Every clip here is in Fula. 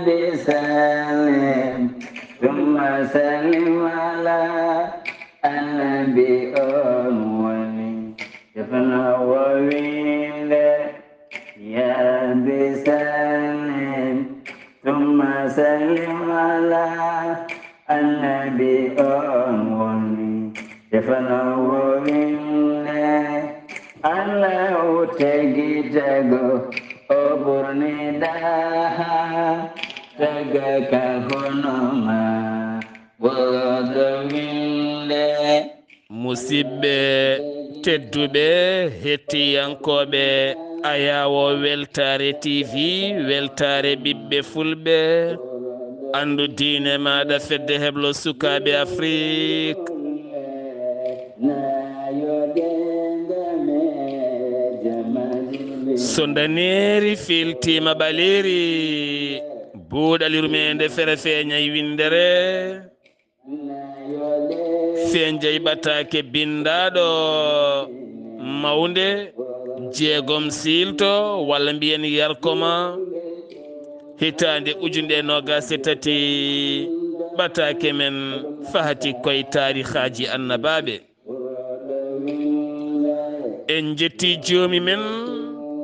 بسلم ثم سلم على النبي أمولي يفنى وويلة يا بسلم ثم سلم على النبي أمولي يفنى وويلة الله تجيجو أبرني داها تجاك هنما وغدوينه musidɓe tedduɓe hettiyankoɓe ayawo weltare tv weltare ɓiɓɓe fulɓe andu diine maɗa fedde heblo sukaɓe afrique so daneri filtima ɓaleri buuɗal yurmeende fere feeñay windere feñjay ɓataake bindaɗo mawnde jeegom silto walla mbiyen yarkoma hitande ujunɗe nogase tati ɓataake men faati koye tarihaji annabaaɓe en jetti joomi men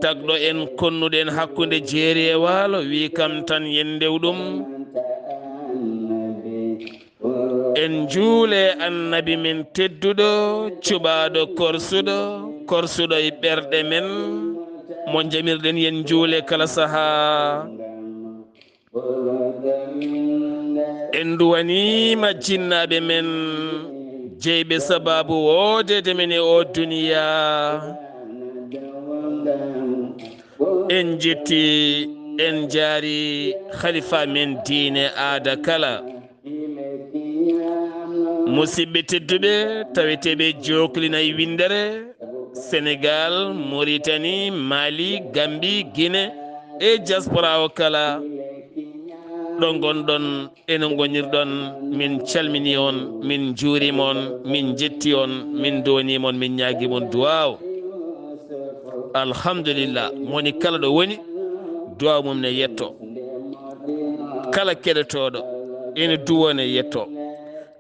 tagɗo en konnuɗen hakkunde jeeri e waalo wi kam tan yen ndew ɗum en juule annabi men tedduɗo cuɓaɗo korsuɗo e ɓerɗe men mo jamirɗen yen juule kala saha en duwanima jinnaɓe men jeyɓe sababu wodede men e o duniya en jetti en jaari khalifa men diine aada kala musidɓe tedduɓe taweteɓe joklinayi windere sénégal mauritanie mali gambie guine e diaspora o kala ɗo gonɗon ene gonirɗon min calmini on min juurimon min jetti on min donimon min ñaguimon duwaw alhamdulillah moni kala ɗo woni duwaw mum ne yetto kala keɗotoɗo ene duwone yetto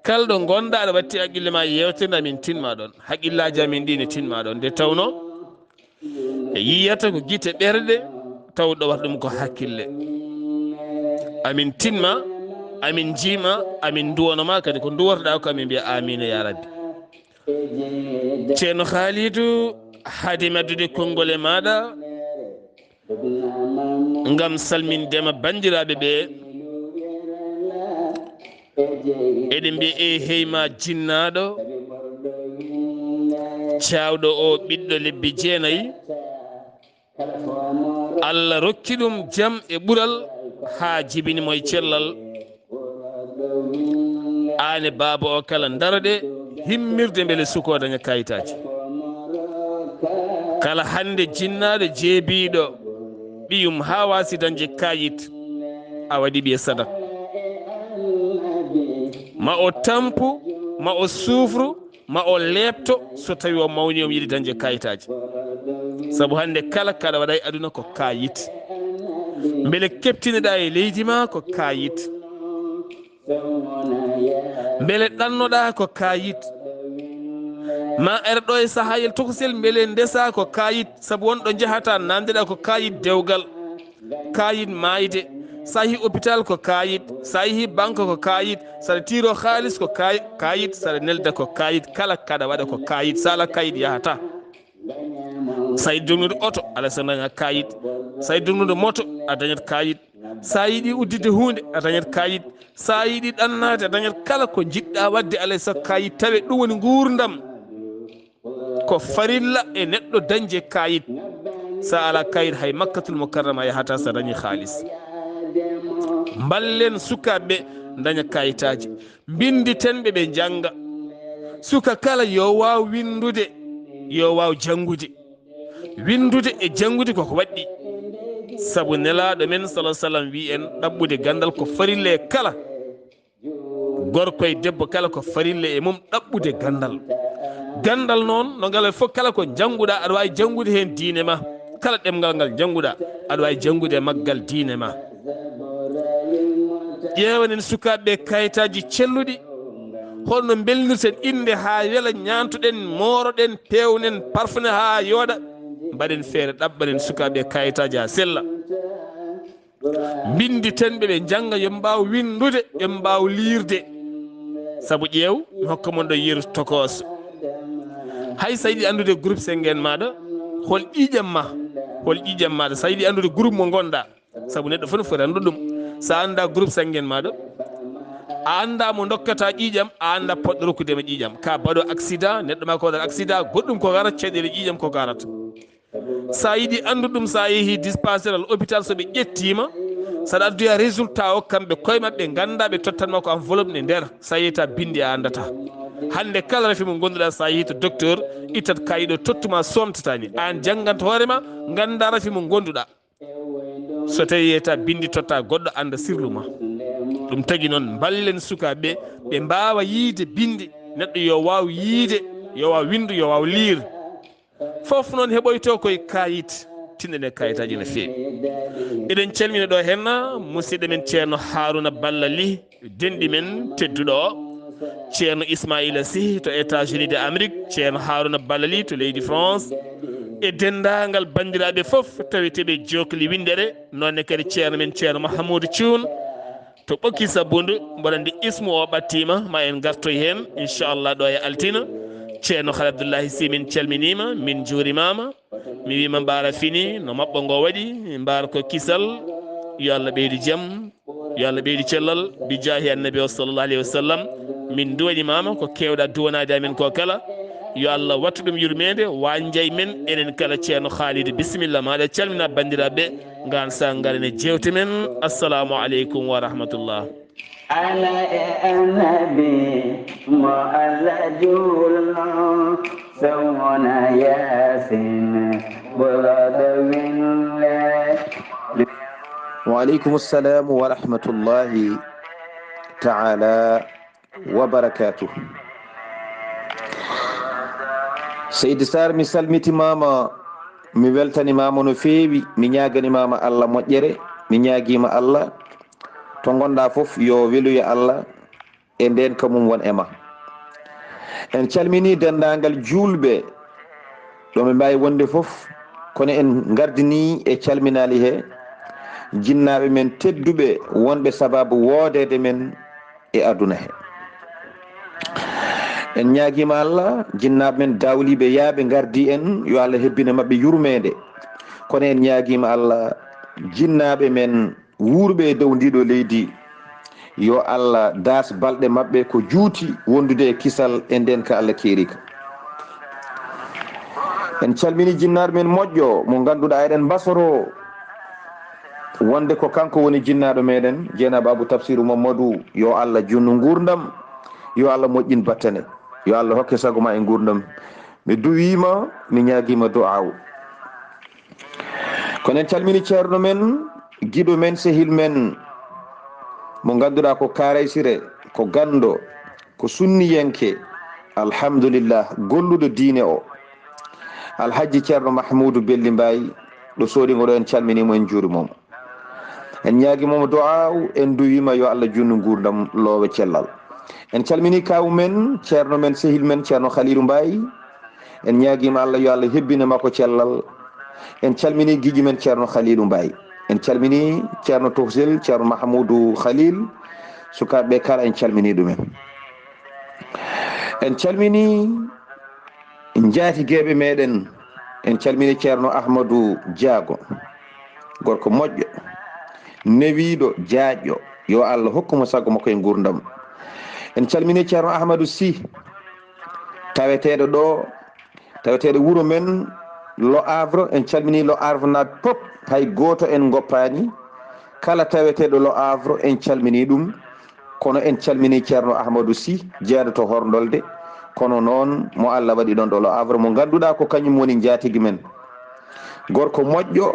kala ɗo gonɗa aɗa watti haqqille ma yewtere amin tinma ɗon haqqillaji amin ɗi ne tinma ɗon nde tawno e yiyata ko guite ɓerɗe tawɗo wat ɗum ko hakkille amin tinma amin jiima amin duwanoma kadi ko duwatoɗa ko amin mbiya amina ya rabbi ceerno Khalidou haade meddude konngol e maɗa ngam salmindema bandiraɓe ɓe eɗen mbiya e heyma jinnaɗo cawɗo o ɓiɗɗo lebbi jeenayi Allah rokki ɗum jaam e ɓural ha jibinimo e cellal ane baaba o kala daroɗe himmirde beele suko daña kayitaji kala hande jinnaɗo jeebiɗo ɓiyum ha wasi dañde kayit a waɗi ɓiye sadak ma o tampu ma o sufru ma o lepto so tawi o mawni omo yiɗi dañde kayitaji saabu hande kala kaɗa waɗa e aduna ko kayit beele keptineɗa e leydi ma ko kayit beele ɗannoɗa ko kayit ma erɗo e sahayel tokosel beele ndesa ko kayit saabu wonɗo jahata nandeɗa ko kayit dewgal kayit mayde sa yeehi hôpital ko kayit sa yeehi banque ko kayit saɗa tiro halis ko kayit saɗa nelda ko kayit kala kaɗa waɗa ko kayit sala kayit yahata sa yiɗi jognude oto ala sa dañat kayit sa yiɗi jognude moto a dañat kayit sa yiɗi uddide hunde a dañat kayit sa yiɗi ɗannade a dañat kala ko jiɗɗa wadde alay sago kayit tawe ɗum woni gurdam ko farilla e neɗɗo dañje kayit sa ala kayit hay makkatul mukarrama yahata sa dañi halis ballen sukaɓe daña kayitaji binditenɓe ɓe janga suka kala yo waw windude yo waw jangude windude e jangude koko waɗɗi saabu nelaɗo men salah sallam wi en ɗaɓɓude gandal ko farille e kala gorko e debbo kala ko farille e mum ɗaɓɓude gandal noon no ngal fof kala ko janguɗa aɗa wawi jangude hen diine ma kala ɗemgal ngal janguɗa aɗa wawi jangude e maggal diine ma ƴeewanen sukaɓeɓe kayitaji celluɗi holno belnirten inde ha wela ñantuɗen moroɗen pewnen parfane ha yooɗa mbaɗen feere ɗabbanen sukaɓeɓe kayitaji ha sella binditenɓe ɓe jangga yo mbaw windude yo mbaw liirde saabu ƴeew mi hokka mon ɗo yeru tokoso hay sa yiɗi andude groupe sengen maɗa hol ƴiƴam maɗa sa yiɗi andude groupe mo gonɗa saabu neɗɗo fof ne foti andude ɗum sa anda groupe sengen maɗa a anda mo dokkata ƴiƴam a anda poɗɗo rokkudema ƴiƴam ka baɗo accident neɗɗo ma ko waɗat accident goɗɗum ko garata caɗele ƴiƴam ko garata sa yiɗi andu ɗum sa yeehi dispensaire hôpital soɓe ƴettima saɗa addoya résultat o kamɓe koye mabɓe ganda ɓe tottanma ko enveloppe ne nder sa yeyta bindi a andata hande kala rafi mo gonduɗa sa yeehi to docteur ittat kayiɗo tottuma somtatani an jangganta hoorema ganda rafi mo gonduɗa so tawi yeyta bindi totta goɗɗo anda sirluma ɗum tagui noon ballen sukaɓeɓe ɓe mbawa yiide bindi neɗɗo yo waw yiide yo waw windu yo waw liir foof noon heɓoyto koye kayit tinɗene kayitaji no fewi eɗen calmina ɗo henna musidɗo men ceerno Harouna Balla Ly denɗi men tedduɗo o ceerno Ismaïla Sy to États-Unis de Amérique ceerno Harouna Balla Ly to leydi France e dendagal bandiraɓe foof taweteɓe jokli windere nonne kadi ceerno men ceerno Mahamoudou Thioune to ɓokki sabbude mboɗandi ismu o ɓattima ma en gartoy hen inchallah ɗo e altina ceerno Khal Abdullahi Sy min calminima min juurimama mi wima mbara fini no mabɓo ngo waɗi mbara ko kisal yo Allah ɓeydi jaam yo Allah ɓeydi cellal bi jaahi annabi o sallllahu alayhi wa sallam min duwaɗimama ko kewɗa duwanade amen ko kala yo Allah wattu ɗum yurmede wanjay men enen kala ceerno Khalid bisimilla maɗa calmina bandiraɓe gan sa garane jewte men assalamu aleykum wa rahmatullah ala e annabi mo Allah julno sowona yasin ɓuraɗo winle وعليكم السلام ورحمة الله تعالى وبركاته سيد سار mi salmitimama mi weltanimama no feewi mi ñaganimama Allah moƴƴere mi ñaguima Allah to gonɗa foof yo weluya Allah e nden kamum won ema en calmini dendagal julɓe ɗo ɓe mbawi wonde foof kono en gardini e calminali he jinnaɓe men tedduɓe wonɓe sababu woodede men e aduna he en ñaguima Allah jinnaɓe men dawliɓe yaaɓe gardi en yo Allah hebbina mabɓe yurmede kono en ñaguima Allah jinnaɓe men wuurɓe e dow ndiɗo leydi yo Allah das balɗe mabɓe ko juuti wondude e kisal e nden ka Allah keerika en calmini jinnaɗo men moƴƴo mo ganduɗa eɗen mbasoro wonde ko kanko woni jinnaɗo meɗen jeena babou tafsiru Mamadou yo Allah junnu gurdam yo Allah moƴƴin battane yo Allah hokke sago ma e gurdam mi duwima mi ñaguima du'aw kono en calmini ceerno men guiɗo men sehil men mo ganduɗa ko karaysire ko gando ko sunniyenke alhamdulillah golluɗo diine o alhaji ceerno Mahmoudou Belli Mbaye ɗo soɗigo ɗo en calminimo en juurimomo en ñaguimomo du'aw en duwima yo Allah junnu gurdam loowe cellal en calmini kawu men ceerno men sehil men ceerno Khalilou Mbaye en ñaguima Allah yo Allah hebbina makko cellal en calmini guiƴi men ceerno Khalilou Mbaye en calmini ceerno Tohsel ceerno Mahamoudou Khalil sukaɓe kala en calmini ɗumen en calmini jaatigueɓe meɗen en calmini ceerno Ahmadou Diago gorko moƴƴo newiɗo jaaƴƴo yo Allah hokkuma sago makko e gurdam en calmini ceerno Ahmadou Sy taweteɗo ɗo taweteɗo wuuro men Lo Havre en calmini Lo Havre nat pop hay goto en goppani kala taweteɗo Lo Havre en calmini ɗum kono en calmini ceerno Ahmadou Sy jeeɗoto Horndolde kono noon mo Allah waɗi ɗon ɗo Lo Havre mo ganduɗa ko kañum woni jaatigui men gorko moƴƴo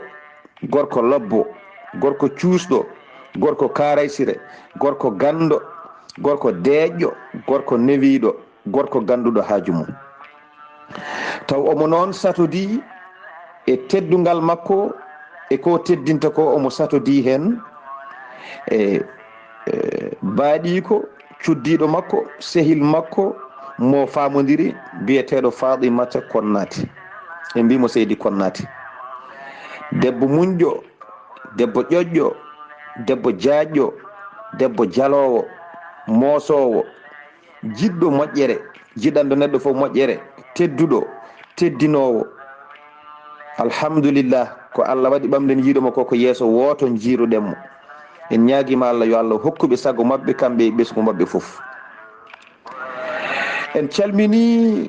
gorko lobbo gorko cuusɗo gorko karaysire gorko gando gorko deeƴƴo gorko newiɗo gorko ganduɗo haaju mum taw omo noon satodi e teddugal makko e ko teddinta ko omo satodi hen e baaɗiko cuddiɗo makko sehil makko mo famodiri biyeteɗo Fatimata Konnati en mbimo Seydi Konnati debbo munƴo debbo ƴoƴƴo debbo jaajƴo debbo jalowo moosowo jiɗɗo moƴƴere jiɗanɗo neɗɗo fof moƴƴere tedduɗo teddinowo alhamdulillah ko Allah waɗi ɓamden yiiɗomo koko yeeso woto jiiruɗenmo en ñaaguima Allah yo Allah hokkuɓe sago mabɓe kamɓe e ɓesgu mabɓe fof en calmini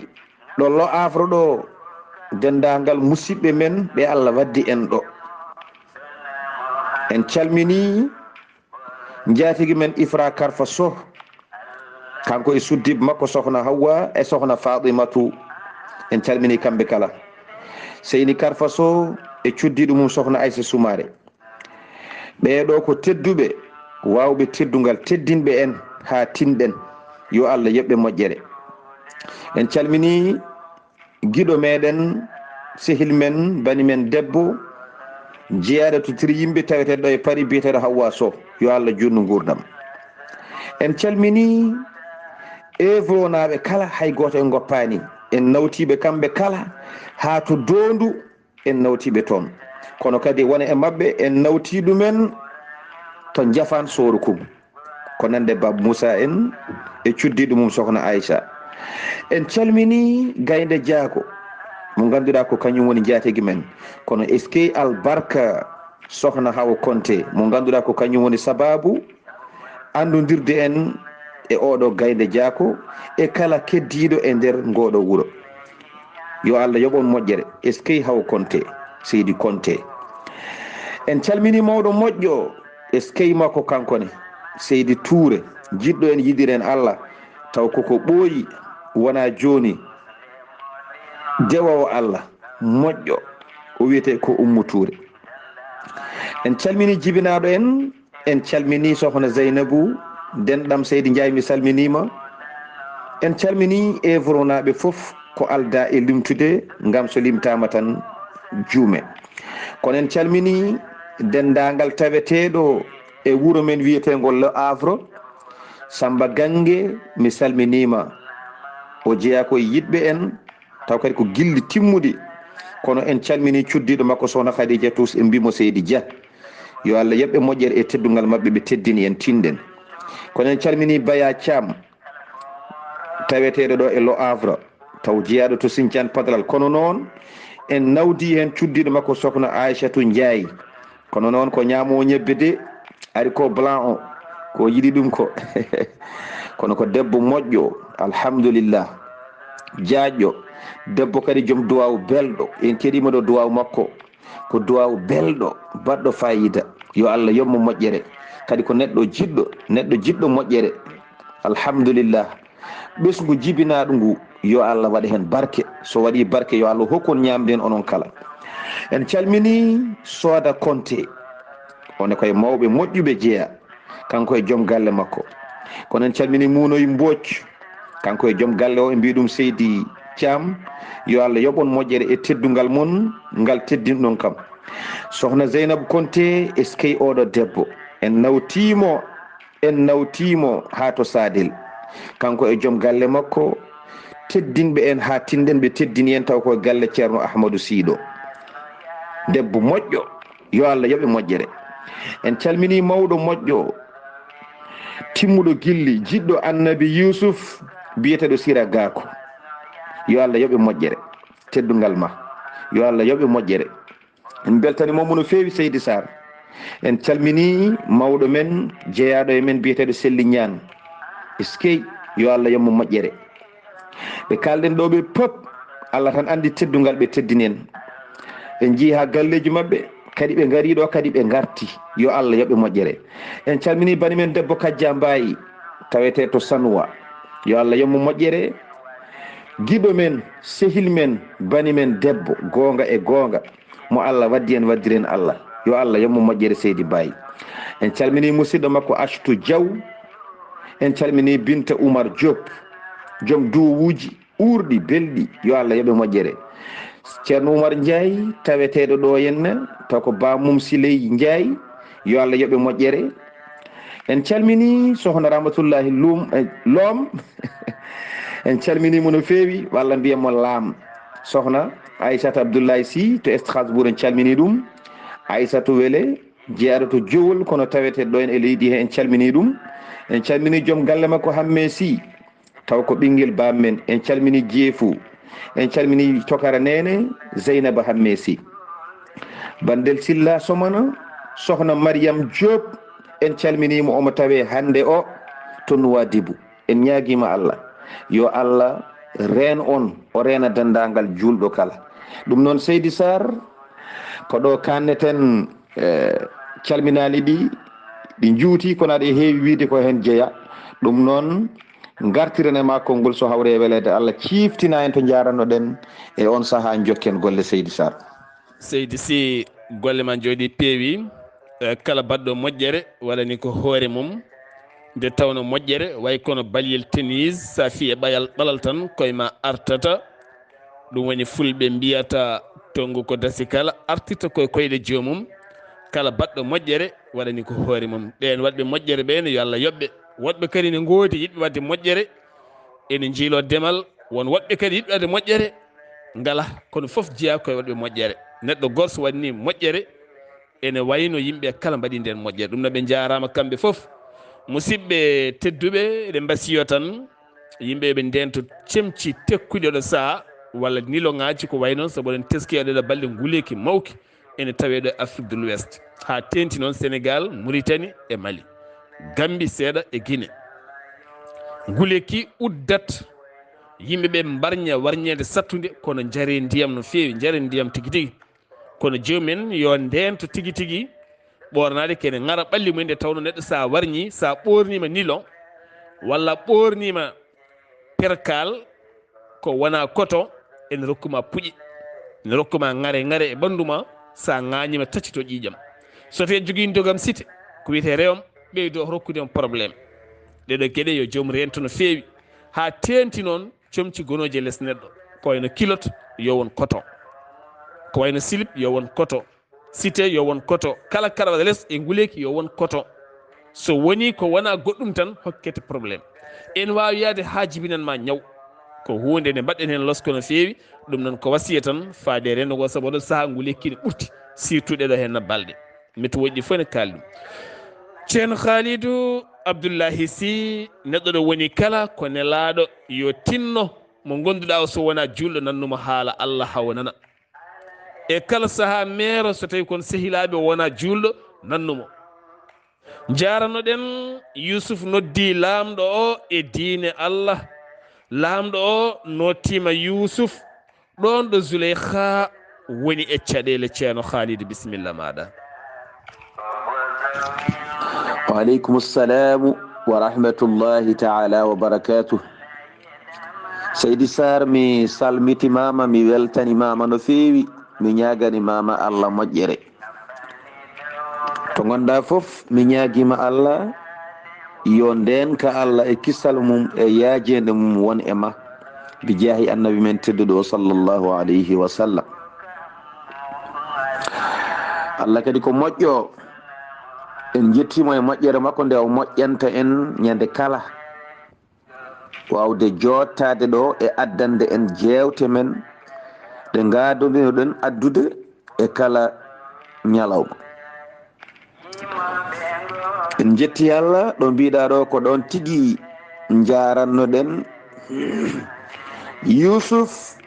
ɗo lo afro ɗo dendagal musidɓe men ɓe Allah waddi en ɗo en calmini jaatigui men Ifra Karfa Sow kanko e suddiɓe makko sohna Hawwa e sohna Fatimatu en calmini kamɓe kala Seyni Karfa Sow e cuddiɗo mum sohna Aissa Soumare ɓeɗo ko tedduɓe wawɓe teddugal teddinɓe en ha tinɗen yo Allah yoɓɓe moƴƴere en calmini guiɗo meɗen sehil men bani men debbo jeeyaɗo to tiri yimɓe taweteɗo ɗo e Paris biyeteɗo Hawwa Sow yo Allah junnu gurdam en calmini evronaɓe kala hay goto en goppani en nawtiɓe kamɓe kala ha to dondu en nawtiɓe toon kono kadi wona e mabɓe en nawti ɗumen to Jafan Sorukum ko nande Baba Moussa en e cuddiɗo mum sohna Aissa en calmini Gaynde Diago mo ganduɗa ko kañum woni jaategui men kono eskey albarka sohna Hawa Konté mo ganduɗa ko kañum woni sababu andodirde en e oɗo Gaynde Diago e kala keddiɗo e nder ngoɗo wuuro yo Allah yoɓon moƴƴere eskey Hawa Konté Seydi Konté en calmini mawɗo moƴƴo eskey makko kankone Seydi Touré jiɗɗo en yidiren Allah taw koko ɓooyi wona joni dewowo Allah moƴƴo o wiyete ko Oumou Touré en calmini jibinaɗo en calmini sohna Zeynabou denɗam Seydi Ndiaye mi salminima en calmini evronaɓe foof ko alda e limtude gam so limtama tan juume kono en calmini dendagal taweteɗo e wuuro men wiyetegol Le Havre Samba Gangue mi salminima o jeeya koye yiɗɓe en taw kadi ko gilli timmudi kono en calmini cuddiɗo makko sohna Khadija Tous e mbimo Seydi Dia yo Allah yoɓɓe moƴƴere e teddugal mabɓe ɓe teddini en tinɗen kono en calmini Baya Thiam taweteɗo ɗo e Le Havre taw jeeyaɗo to Sinthiane Padral kono noon en nawdi hen cuddiɗo makko sohna Aissatou Ndiaye kono noon ko ñamowo ñebbe de ari ko blanc o ko yiɗi ɗum ko kono ko debbo moƴƴo alhamdulillah jaajƴo debbo kadi joom duwawu belɗo en keɗima ɗo duwawu makko ko duwawu belɗo baɗɗo fayida yo Allah yoɓmo moƴƴere kadi ko neɗɗo jiɗɗo moƴƴere alhamdulillah ɓesgu jibinaɗo ngu yo Allah waɗa hen barke so waɗi barke yo Allah hokkon ñamden onon kala en calmini Soda Konté one koye mawɓe moƴƴuɓe jeeya kanko e joom galle makko kono en calmini Munoy Mbocc kanko e joom galle o e mbiɗum Seydi Thiam yo Allah yoɓon moƴƴere e teddugal mon ngal teddinɗon kam sohna Zeynabou Konté eskey oɗo debbo en nawtimo ha to Sadel kanko e joom galle makko teddinɓe en ha tinden ɓe teddini en taw koye galle ceerno Ahmadou Sido debbo moƴƴo yo Allah yoɓe moƴƴere en calmini mawɗo moƴƴo timmuɗo gilli jiɗɗo annabi Yusuf biyeteɗo Sira Gako yo Allah yoɓe moƴƴere teddugal ma yo Allah yoɓe moƴƴere en beltanimomo no fewi Seydi Saar en calmini mawɗo men jeeyaɗo e men biyeteɗo Selli Ñaan eskey yo Allah yoɓmo moƴƴere ɓe kalɗen ɗo ɓe pop Allah tan andi teddugal ɓe teddini en jii ha galleji mabɓe kadi ɓe gariɗo kadi ɓe garti yo Allah yoɓe moƴƴere en calmini bani men debbo Kajja Mbayi tawete to Sanwa yo Allah yoɓmo moƴƴere giɗo men sehil men bani men debbo gonga e gonga mo Allah waddi en waddiren Allah yo Allah yoɓmo moƴƴere Seydi Bayi en calmini musidɗo makko Ashtou Diaw en calmini Binta Oumar Diop joom duwuji urɗi belɗi yo Allah yoɓe moƴƴere ceerno Oumar Ndiaye taweteɗo ɗo henna taw ko bamum Siley Ndiaye yo Allah yoɓe moƴƴere en calmini sohna rahmatullahi loom en calminimo no feewi walla mbiyamo laam sohna aissata abdoullahi sy to Strasbourg en calmini ɗum aissatou wele jeeyaɗo to jowol kono tawete ɗo en e leydi he en calmini ɗum en calmini joom galle makko hamme sy taw ko ɓinguel bammen en calmini jeefou en calmini tokara nene zeynaba hamme sy bandel silla somana sohna mariame diop en calminimo omo tawe hande o to Nouadhibou en ñaaguima Allah yo Allah reen on o reena dendagal julɗo kala ɗum noon Seydi Saar ko ɗo kanneten calminali ɗi juuti kono aɗa heewi wiide ko hen jeeya ɗum noon gartirene ma konngol so hawre welede Allah ciftina en to jarannoɗen e on saaha jokken golle Seydi Saar. Seydi Sy golle ma jooɗi peewi kala baɗɗo moƴƴere waɗani ko hoore mum nde tawno moƴƴere way kono balyel tenise sa fi e ɓalal tan koye ma artata ɗum woni fulɓe mbiyata tongu ko dasi kala artita koye koyɗe joomum kala baɗɗo moƴƴere waɗani ko hoore mum ɗen waɗɓe moƴƴere ɓene yo Allah yoɓɓe woɗɓe kadi ne goodi yiɗɓe wadde moƴƴere ene jiilo demal won woɗɓe kadi yiɗɓe wadde moƴƴere ngala kono foof jeeya koye waɗɓe moƴƴere neɗɗo gorso waɗni moƴƴere ene wayno yimɓe kala mbaɗi nden moƴƴere ɗum no ɓe jarama kamɓe foof musidɓe tedduɓe eɗen mbasiyo tan yimɓe ɓe ndento cemci tekkude ɗo saaha walla niloŋaji ko way noon saabu eɗen teski aɗeɗo balɗe nguleki mawki ene taweɗo Afrique de l'Ouest ha tenti noon Sénégal Mauritanie e Mali Gambie seeɗa e Guinée nguleki uddat yimɓeɓe mbarña warñede sattude kono jaare ndiyam no feewi jaare ndiyam tigui tigui kono jomumen yo ndento tigui tigui ɓornade kene ngara ɓalli mumen nde tawno neɗɗo sa warñi sa ɓornima nilon walla ɓornima perkal ko wona coton ene rokkuma puƴe ene rokkuma ngare e ɓanduma sa ŋañima taccito ƴiƴam so tawi jogui dogam cité ko wiyete rewam ɓeydo rokkudema probléme ɗeɗo gueɗe yo joom rento no feewi ha tenti noon comci gonoji e less neɗɗo ko wayno kilote yo won coton ko wayno slip yo won coton cité yo won coton kala karawa less e nguleki yo won coton so woni ko wona goɗɗum tan hokkete probléme en wawi yaade ha jibinanma ñaw ko hunde nde mbaɗɗen hen losko no feewi ɗum noon ko wasiya tan faade rendo go saabu oɗo saaha nguleki ne ɓurti surtout ɗeɗo hen no balɗe métti woƴɗi fof ne kalɗum ceerno Khalidou Abdullahi Sy neɗɗo ɗo woni kala ko nelaɗo yo tinno mo gonduɗa o so wona julɗo nannuma haala Allah haw nana e kala saaha meero so tawi kon sehilaɓe wona julɗo nannumo jaranoɗen Yousuf noddi lamɗo o e diine Allah lamɗo o nottima Yousuf ɗon ɗo Zuleyha woni e caɗele ceerno Khalidou bisimilla maɗa. Waaleykum assalamu wa rahmatullahi taala wa barakatuh. Seydi Saar mi salmitimama mi weltanimama no feewi mi ñaganimama Allah moƴƴere to gonɗa foof mi ñaguima Allah yo ndenka Allah e kissal mum e yaajede mum won e ma bi jaahi annabi men tedduɗo sallllahu alayhi wa sallam. Allah kadi ko moƴƴo en jettimo e moƴƴere makko nde o moƴƴanta en ñande kala wawde jottade ɗo e addande en jewte men ɗe gadodinoɗen addude e kala ñalawma. En jetti Allah ɗo mbiɗa ɗo ko ɗon tigui jarannoɗen Yousuf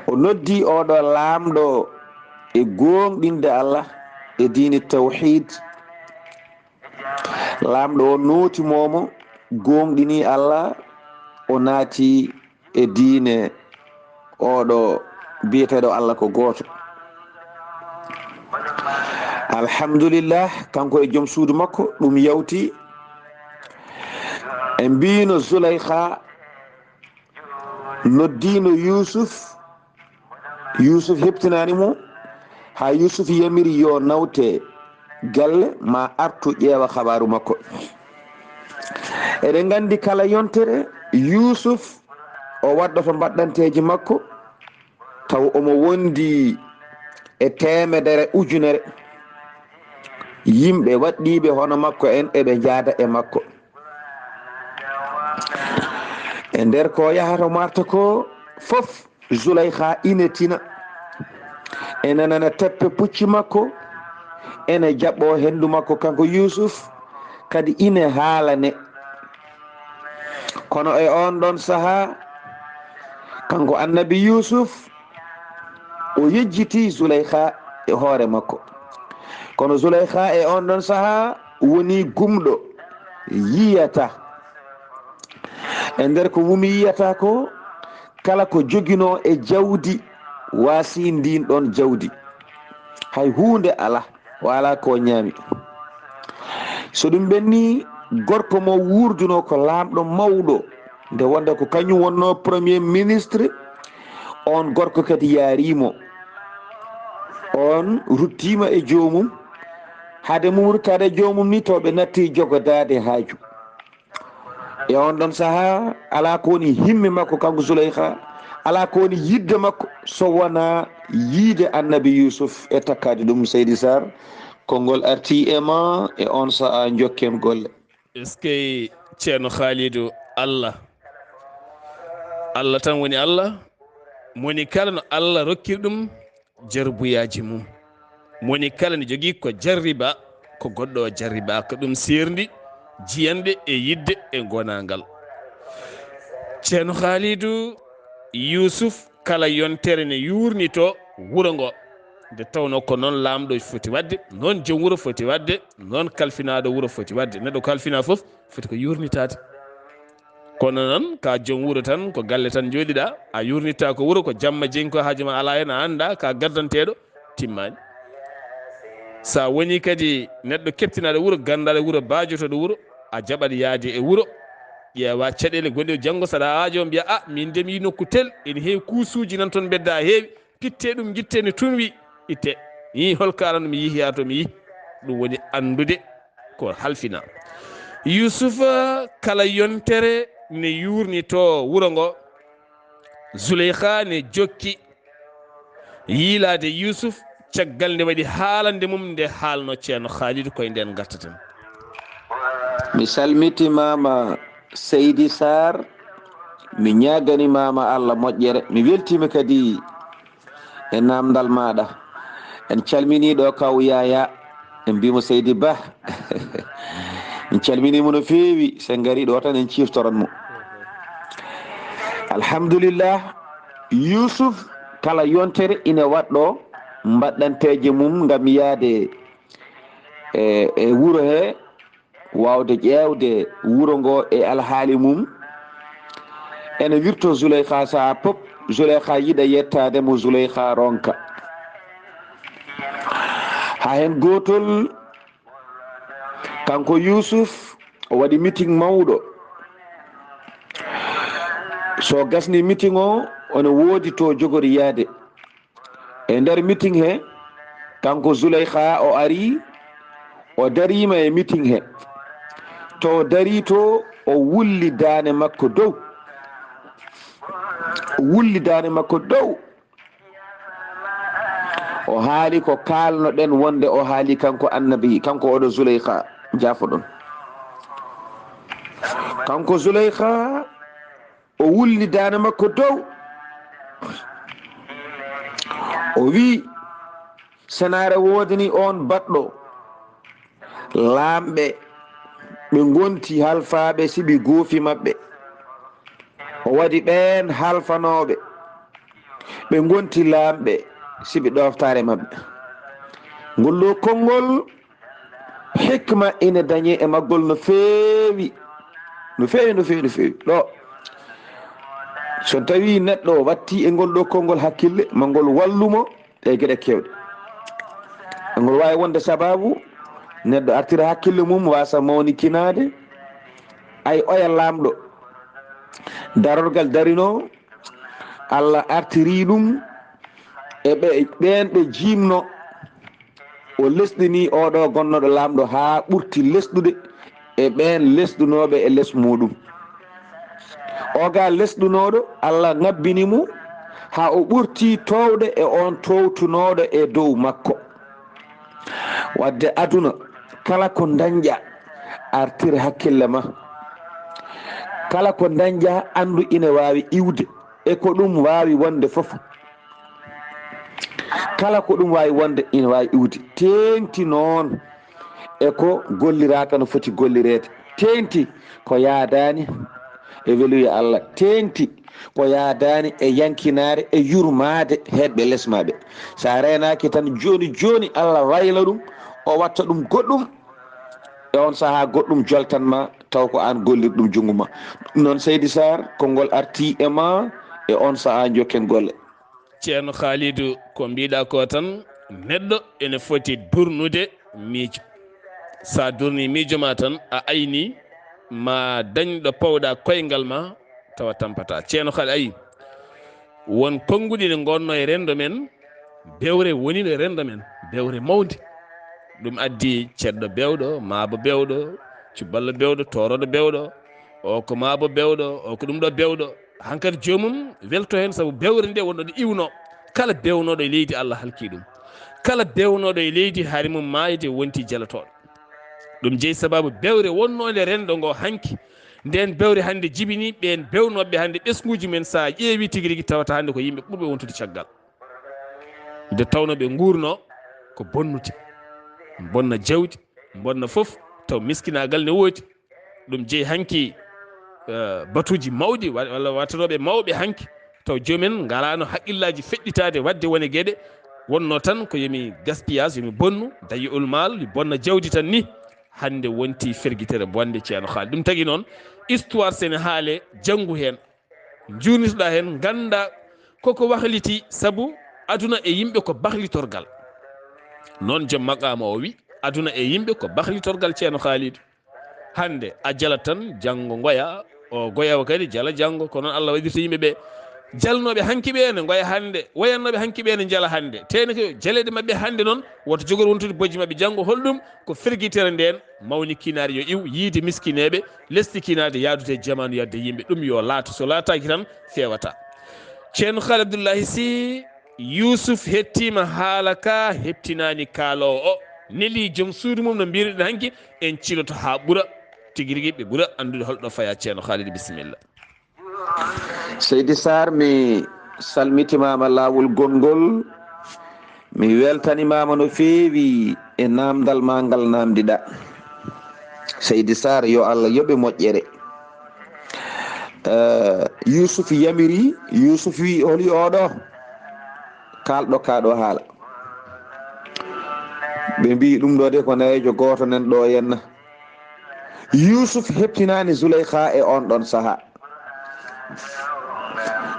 o noddi oɗo lamɗo e gonɗinde Allah e diine tawhid lamɗo o notimomo gonɗini Allah o naati e diine oɗo biyeteɗo Allah ko goto. Alhamdulillah kanko e joom suudu makko ɗum yawti e mbino Zuleyha noddino Yousuf heptinani mo ha Yousuf yamiri yo nawte galle ma artu ƴeewa habaru makko. Eɗen gandi kala yontere Yousuf o wadda to mbaɗɗanteji makko taw omo wondi e temedere ujunere yimɓe waɗɗiɓe hono makko en eɓe jaada e makko. E nder ko yahata marta ko fof Zulaykha inetina ene nana teppe pucci makko ene jaɓɓo hendu makko kanko Yusuf kadi ine haalane. kono e on ɗon saaha kanko annabi Yusuf o yejjiti Zulaykha e hoore makko, kono Zulaykha e on ɗon saaha woni gumɗo yiyata. e nder ko wumi yiyata ko kala ko jogino e jawdi waasi ndin ɗon jawdi, hay hunde ala o ala ko ñaami. so ɗum ɓenni gorko mo wurduno ko laamɗo mawɗo nde wonde ko kañum wonno premier ministre, on gorko kadi yaarimo, on ruttima e joomum. hade mum ruttade e joomum ni to ɓe natti jogodade haaju. e on ɗon saaha ala ko woni himme makko kanko Zulaykha, ala ko woni yidde makko so wona yiide annabi Yusuf e takkade ɗum. Seydi Saar, konngol arti e ma e on saaha jokken golle. est ce que ceerno Khalidou, Allah tan woni Allah, moni kala no Allah rokkiri ɗum jarbuyaji mum, moni kala ne jogui ko jarriba ko goɗɗo o jarriba ko ɗum serdi jiyande e yidde e gonangal. ceerno Khalidou, Yusuf kala yontere ne yurnito wuro ngo nde tawno ko noon lamɗo foti wadde, noon joom wuuro foti wadde, noon kalfinaɗo wuuro foti wadde. neɗɗo kalfina foof foti ko yurnitade, kono noon ka joom wuuro tan ko galle tan joɗiɗa a yurnitta ko wuuro ko jamma jengi ko haaju ma ala hen a anda ka gardanteɗo timmani. sa woni kadi neɗɗo keptinaɗo wuuro, gandaɗo wuuro, bajotoɗo wuuro, a jaɓat yaade e wuuro ƴeewa caɗele gonɗe janggo saɗa aajo mbiya a min ndemi nokku tel ene heewi kuusuji nan toon bedda heewi, pitte ɗum guitte ne tunwi itte yi holko aranno mi yiihi ha to mi yiihi. ɗum woni andude ko halfina. Yusuf kala yontere ne yurni to wuro ngo, Zulaykha ne jokki yiilade Yusuf caggal nde waɗi haalande mum nde haalno ceerno Khalidou koye nden gartaten. mi salmitimama Seydi Saar, mi ñaganimama Allah moƴƴere, mi weltima kadi e namdal maɗa. en calminiɗo kaw Yaya, en mbimo Seydi Ba en calminimo no feewi. sen gari ɗo tan en ciftoranmo. alhamdulillah, Yusuf kala yontere ine waɗɗo mbaɗɗanteje mum ngam yaade e wuro he, wawde ƴewde wuro ngo e alhaali mum. ene wirto Zulaykha saha pop, Zulaykha yiɗa yettade mo Zulaykha ronka. ha hen gotol kanko Yusuf o waɗi meeting mawɗo. so gasni meeting o ono woodi to jogori yaade. e nder meeting he kanko Zulaykha o ari o darima e meeting he. to dari to o wulli dane makko dow, o wulli dane makko dow, o haali ko kalno ɗen wonde o haali kanko annabi, kanko oɗo Zulaykha jafoɗon. kanko Zulaykha o wulli dane makko dow, o wi senare wodani on baɗɗo lamɓe ɓe gonti halfaɓe siɓi goofi maɓɓe, o waɗi ɓen halfanoɓe ɓe gonti lamɓe siɓi ɗoftare maɓɓe. ngol ɗo konngol hikma ina dañe e maggol no feewi no feewi no feewi no feewi. ɗo so tawi neɗɗo watti e ngol ɗo konngol hakkille ma ngol wallumo e gueɗe kewɗe. ngol wawi wonde sababu neɗɗo artira hakkille mum wasa mawnikinade. ay oya lamɗo darorgal darino, Allah artiri ɗum e ɓen ɓe jimno o lesɗini oɗo gonnoɗo lamɗo ha ɓurti lesɗude e ɓen lesɗunoɓe e less muɗum. oga lesɗunoɗo Allah ngabbinimo ha o ɓurti towde e on towtunoɗo e dow makko. wadde aduna kala ko dañƴa artir hakkille ma, kala ko dañƴa andu ina wawi iwde e ko ɗum wawi wonde foof, kala ko ɗum wawi wonde ina wawi iwde. tenti noon e ko golliraka no foti gollirede, tenti ko yaadani e weluye Allah, tenti ko yaadani e yankinare e yurmade heɓɓe lesmaɓe. sa renaki tan joni joni Allah wayla ɗum o watta ɗum goɗɗum e on saaha goɗɗum joltanma taw ko an gollir ɗum jungo ma. ɗum noon Seydi Saar konngol arti e ma e on saaha jokken golle. ceerno Khalidou ko mbiɗa ko tan neɗɗo ene foti durnude miijo. sa durni miijo ma tan a ayni ma dañɗo pawɗa koyngal ma tawa tampata. ceerno Khalid ayi won konguɗi ne gonno e rendo men, bewre woni no rendo men, bewre mawde. ɗum addi ceɗɗo bewɗo, maabo bewɗo, cuballo bewɗo, toroɗo bewɗo, o ko maabo bewɗo, o ko ɗum ɗo bewɗo. hankkadi jomum welto hen saabu bewre nde wonɗo ɗo iwno. kala bewnoɗo e leydi Allah halki ɗum, kala bewnoɗo e leydi haari mum maayde wonti jalotoɗo. ɗum jeeyi sababu bewre wonnode rendo ngo hanki, nden bewre hande jibini ɓen bewnoɓe hande ɓesguji men sa ƴeewi tigui rigui tawata hande ko yimɓe ɓurɓe wontude caggal, nde tawno ɓe gurno ko bonnude, bonna jawdi, bonna foof, taw miskinagal ne woodi. ɗum jeeyi hanki batuji mawɗi walla watanoɓe mawɓe hanki taw jomumen galano haqqillaji feƴƴitade wadde wone gueɗe, wonno tan ko yomi gaspillage, yomi bonnu dayi'ul mal, bonna jawdi tan ni. hande wonti ferguitere bonde ceerno Khalid. ɗum tagui noon histoire sene haale janggu hen, jurnitoɗa hen, ganda koko wahliti, saabu aduna e yimɓe ko bahlitorgal. noon joom maqama o wi aduna e yimɓe ko bahlitorgal ceerno Khalid. hande a jala tan janggo goya, o goyawa kadi jala janggo, ko noon Allah waɗirta yimɓeɓe. jalnoɓe hanki ɓe ne goya hande, wayannoɓe hanki ɓe ne jala hande, tene ko jaleɗe mabɓe hande noon woto jogor wontude bojji mabɓe janggo. holɗum ko ferguitere nden mawni kinare yo iw yiide miskineɓe, lesti kinade yadude jamanu yadde yimɓe. ɗum yo laato, so laataki tan fewata. ceerno Khalid Abdullahi Sy, Yousuf hettima haala ka, heptinani kaalowo o, neli joom suudu mum no mbirɗen hanki, en ciloto ha ɓuura tigui rigui ɓe ɓuura andude holɗo faya. ceerno Khalid, bisimilla. Seydi Saar, mi salmitimama lawol gongol, mi weltanimama no feewi e namdal ma ngal namdiɗa. Seydi Saar, yo Allah yoɓe moƴƴere. Yousuf yamiri, Yousuf wi holi oɗo kalɗo kaɗo haala, ɓe mbi ɗum ɗo de ko nayejo goto nan ɗo henna. Yousuf heptinani Zuleyha e on ɗon saaha.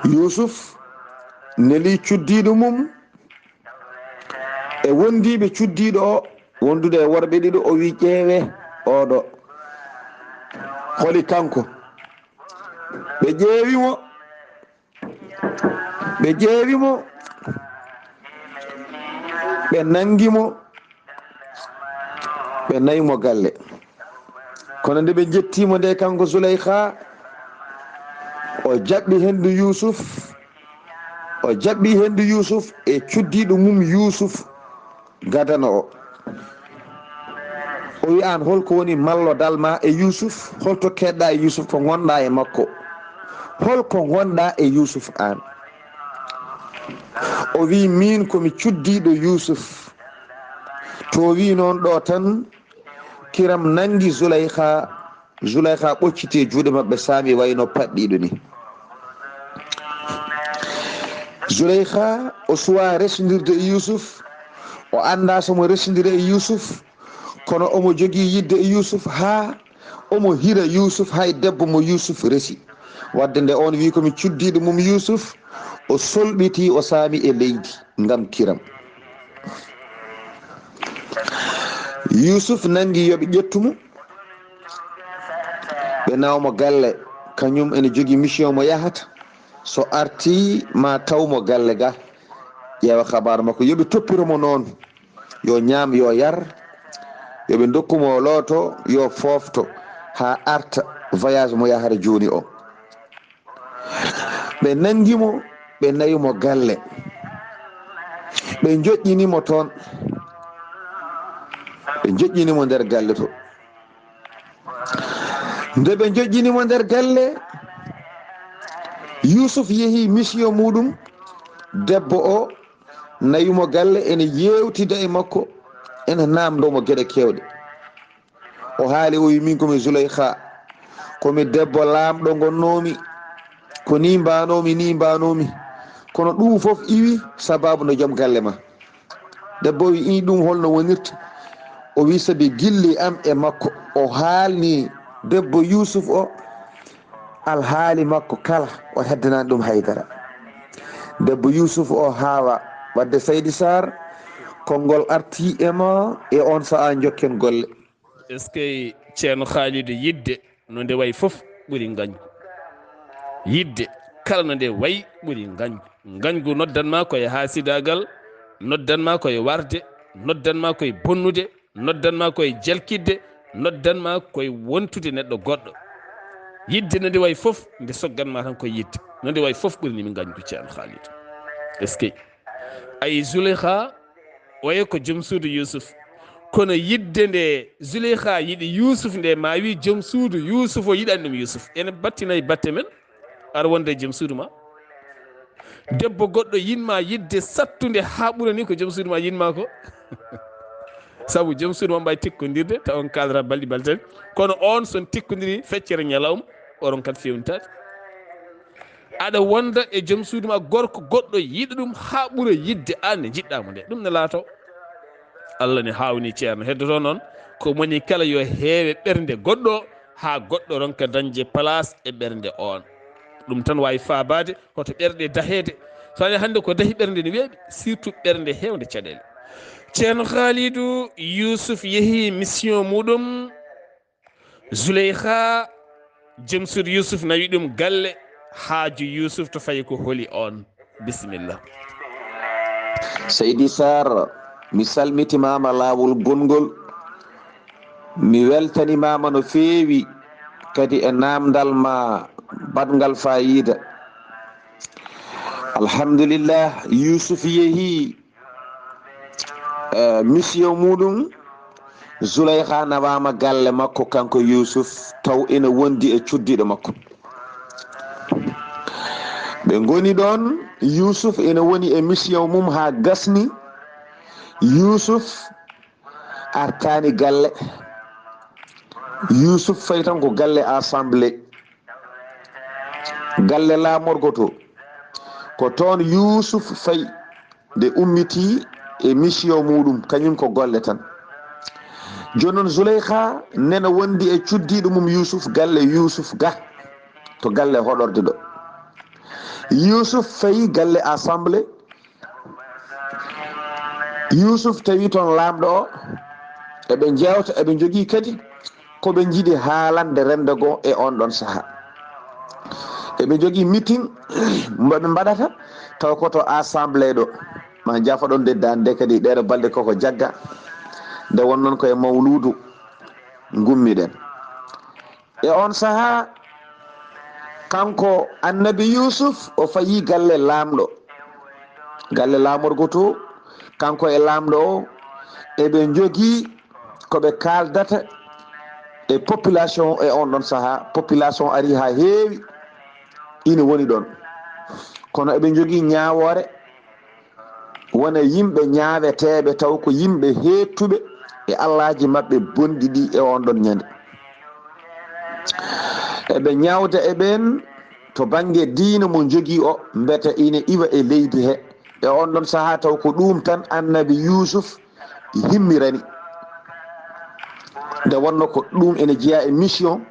Yousuf neli cuddiɗo mum e wondiɓe cuddiɗo o, wondude e worɓe ɗiɗo, o wi ƴeewe oɗo holi kanko. ɓe ƴeewimo, ɓe ƴeewimo, ɓe nangimo, ɓe nayimo galle. kono nde ɓe jettimo nde kanko Zuleyha, o jaɓɓi hendu Yousuf, o jaɓɓi hendu Yousuf e cuddiɗo mum Yousuf gadana o. o wi an holko woni mallo dalma e Yousuf, holto keɗɗa e Yousuf, ko gonɗa e makko, holko gonɗa e Yousuf an? o wi min komi cuddiɗo Yousuf. to wi noon ɗo tan kiram nangi Zuleyha, Zuleyha ɓocciti juuɗe mabɓe saami wayno paɗɗiɗo ni. Zuleyha o suwa resdodirde e Yousuf, o anda somo resdodira e Yousuf, kono omo jogui yidde e Yousuf ha omo hira Yousuf hay debbo mo Yousuf resi. wadde nde on wi komi cuddiɗo mum Yousuf, o solɓiti, o saami e leydi ngam kiram. Yousuf nangi yoɓe ƴettumo, ɓe nawmo galle, kañum ene jogui mission mo yahata, so arti ma tawmo galle ga, ƴeewa habaru makko, yoɓe toppiromo noon, yo ñaam yo yar, yoɓe dokkumo looto, yo fofto ha arta voyage mo yahata joni o. ɓe nangimo, ɓe nayimo galle, ɓe joƴƴinimo toon, ɓe joƴƴinimo nder galle to. nde ɓe joƴƴinimo nder galle, Yusuf yeehi mission muɗum. debbo o nayimo galle ene yewtida e makko, ene namdomo gueɗe kewɗe. o haali o wi min komi Zuleyha, komi debbo lamɗo gonnomi, ko ni mbanomi, kono ɗum foof iwi sababu no joom galle ma. debbo wi i ɗum holno wonirta? o wi sabi gilli am e makko. o haalni debbo Yusuf o alhaali makko kala, o heddanani ɗum haydara. debbo Yusuf o haawa wadde Seydi Saar, konngol arti ema e on saha jokken golle. est ce que ceerno Khalidou yidde no nde wayi fof ɓuri gañgu. yidde kala no nde wayi ɓuri gañgu. gañgu noddanma koye hasidagal, noddanma koye warde, noddanma koye bonnude, noddanma koye jalkidde, noddanma koye wontude neɗɗo goɗɗo. yidde no nde wayi fof nde sogganma tan koye yidde, no nde wayi fof ɓurinimi gañgu ceerno Khalidou. est ce que ayi Zuleyha waye ko joom suudu Yusuf, kono yidde nde Zuleyha yiɗi Yusuf nde ma wi joom suudu Yusuf o yiɗani ɗum Yusuf. ene battinayi batte men aɗa wonde joom suudu ma. debbo goɗɗo yinma yidde sattude ha ɓura ni ko joom suudu ma yinma ko. saabu joom suudu ma mbawi tikkodirde taw on kadra balɗi baltani, kono on son tikkodiri feccere ñalawma oɗon kadi fewnitade. aɗa wonda e joom suudu ma gorko goɗɗo yiɗa ɗum ha ɓuura yidde an nde jiɗɗamo nde. ɗum ne laato Allah ne hawni ceerno heddoto noon ko moni kala yo heewe ɓernde goɗɗo ha goɗɗo ronka dañde place e ɓernde on. ɗum tan wawi fabade hoto ɓerɗe dahede. so ani hande ko dahi ɓernde ne weeɓi, surtout ɓernde hewde caɗele. ceerno Khalidou, Yusuf yeehi mission muɗum. Zuleyha joom suudu Yusuf nawi ɗum galle. haaju Yusuf to fayi ko holi on. bisimillah. Seydi Saar, mi salmitimama laawol gongol, mi weltanimama no feewi kadi e namdal ma badngal fayida. alhamdulillah, Yusuf yeehi mission muɗum. Zuleyha nawama galle makko kanko Yusuf, taw ene wondi e cuddiɗo makko. ɓe goni ɗon, Yusuf ene woni e mission mum ha gasni. Yusuf artani galle, Yusuf fayi tan ko galle assemblé, galle lamorgo to, ko toon Yusuf fayi nde ummiti e mission muɗum, kañum ko golle tan. joni noon Zuleyha nena wondi e cuddiɗo mum Yusuf, galle Yusuf ga to galle hoɗorde ɗo. Yusuf fayi galle assemblé. Yusuf tawi toon lamɗo o, eɓe jewta, eɓe jogui kadi koɓe jiiɗi haalande rende goo e on ɗon saaha. eɓe jogui meeting mboɓe mbaɗata taw koto assemblé ɗo. ma jafa ɗon de dande kadi ɗeɗo balɗe koko jagga, nde wonnoon koye mawludu gummiɗen e on saaha. kanko annabi Yusuf o fayi galle lamɗo, galle lamorgo to, kanko e lamɗo o eɓe jogui koɓe kaldata e population e on ɗon saaha. population ari ha heewi, ina woni ɗon, kono eɓe jogui ñawore, wona yimɓe ñaweteɓe taw ko yimɓe hettuɓe e allaji mabɓe bonɗi ɗi e on ɗon ñande. eɓe ñawda e ɓen to banggue diina mo jogui o, mbete ina iwa e leydi he e on ɗon saaha, taw ko ɗum tan annabi Yusuf himmirani. nde wonno ko ɗum ene jeeya e mission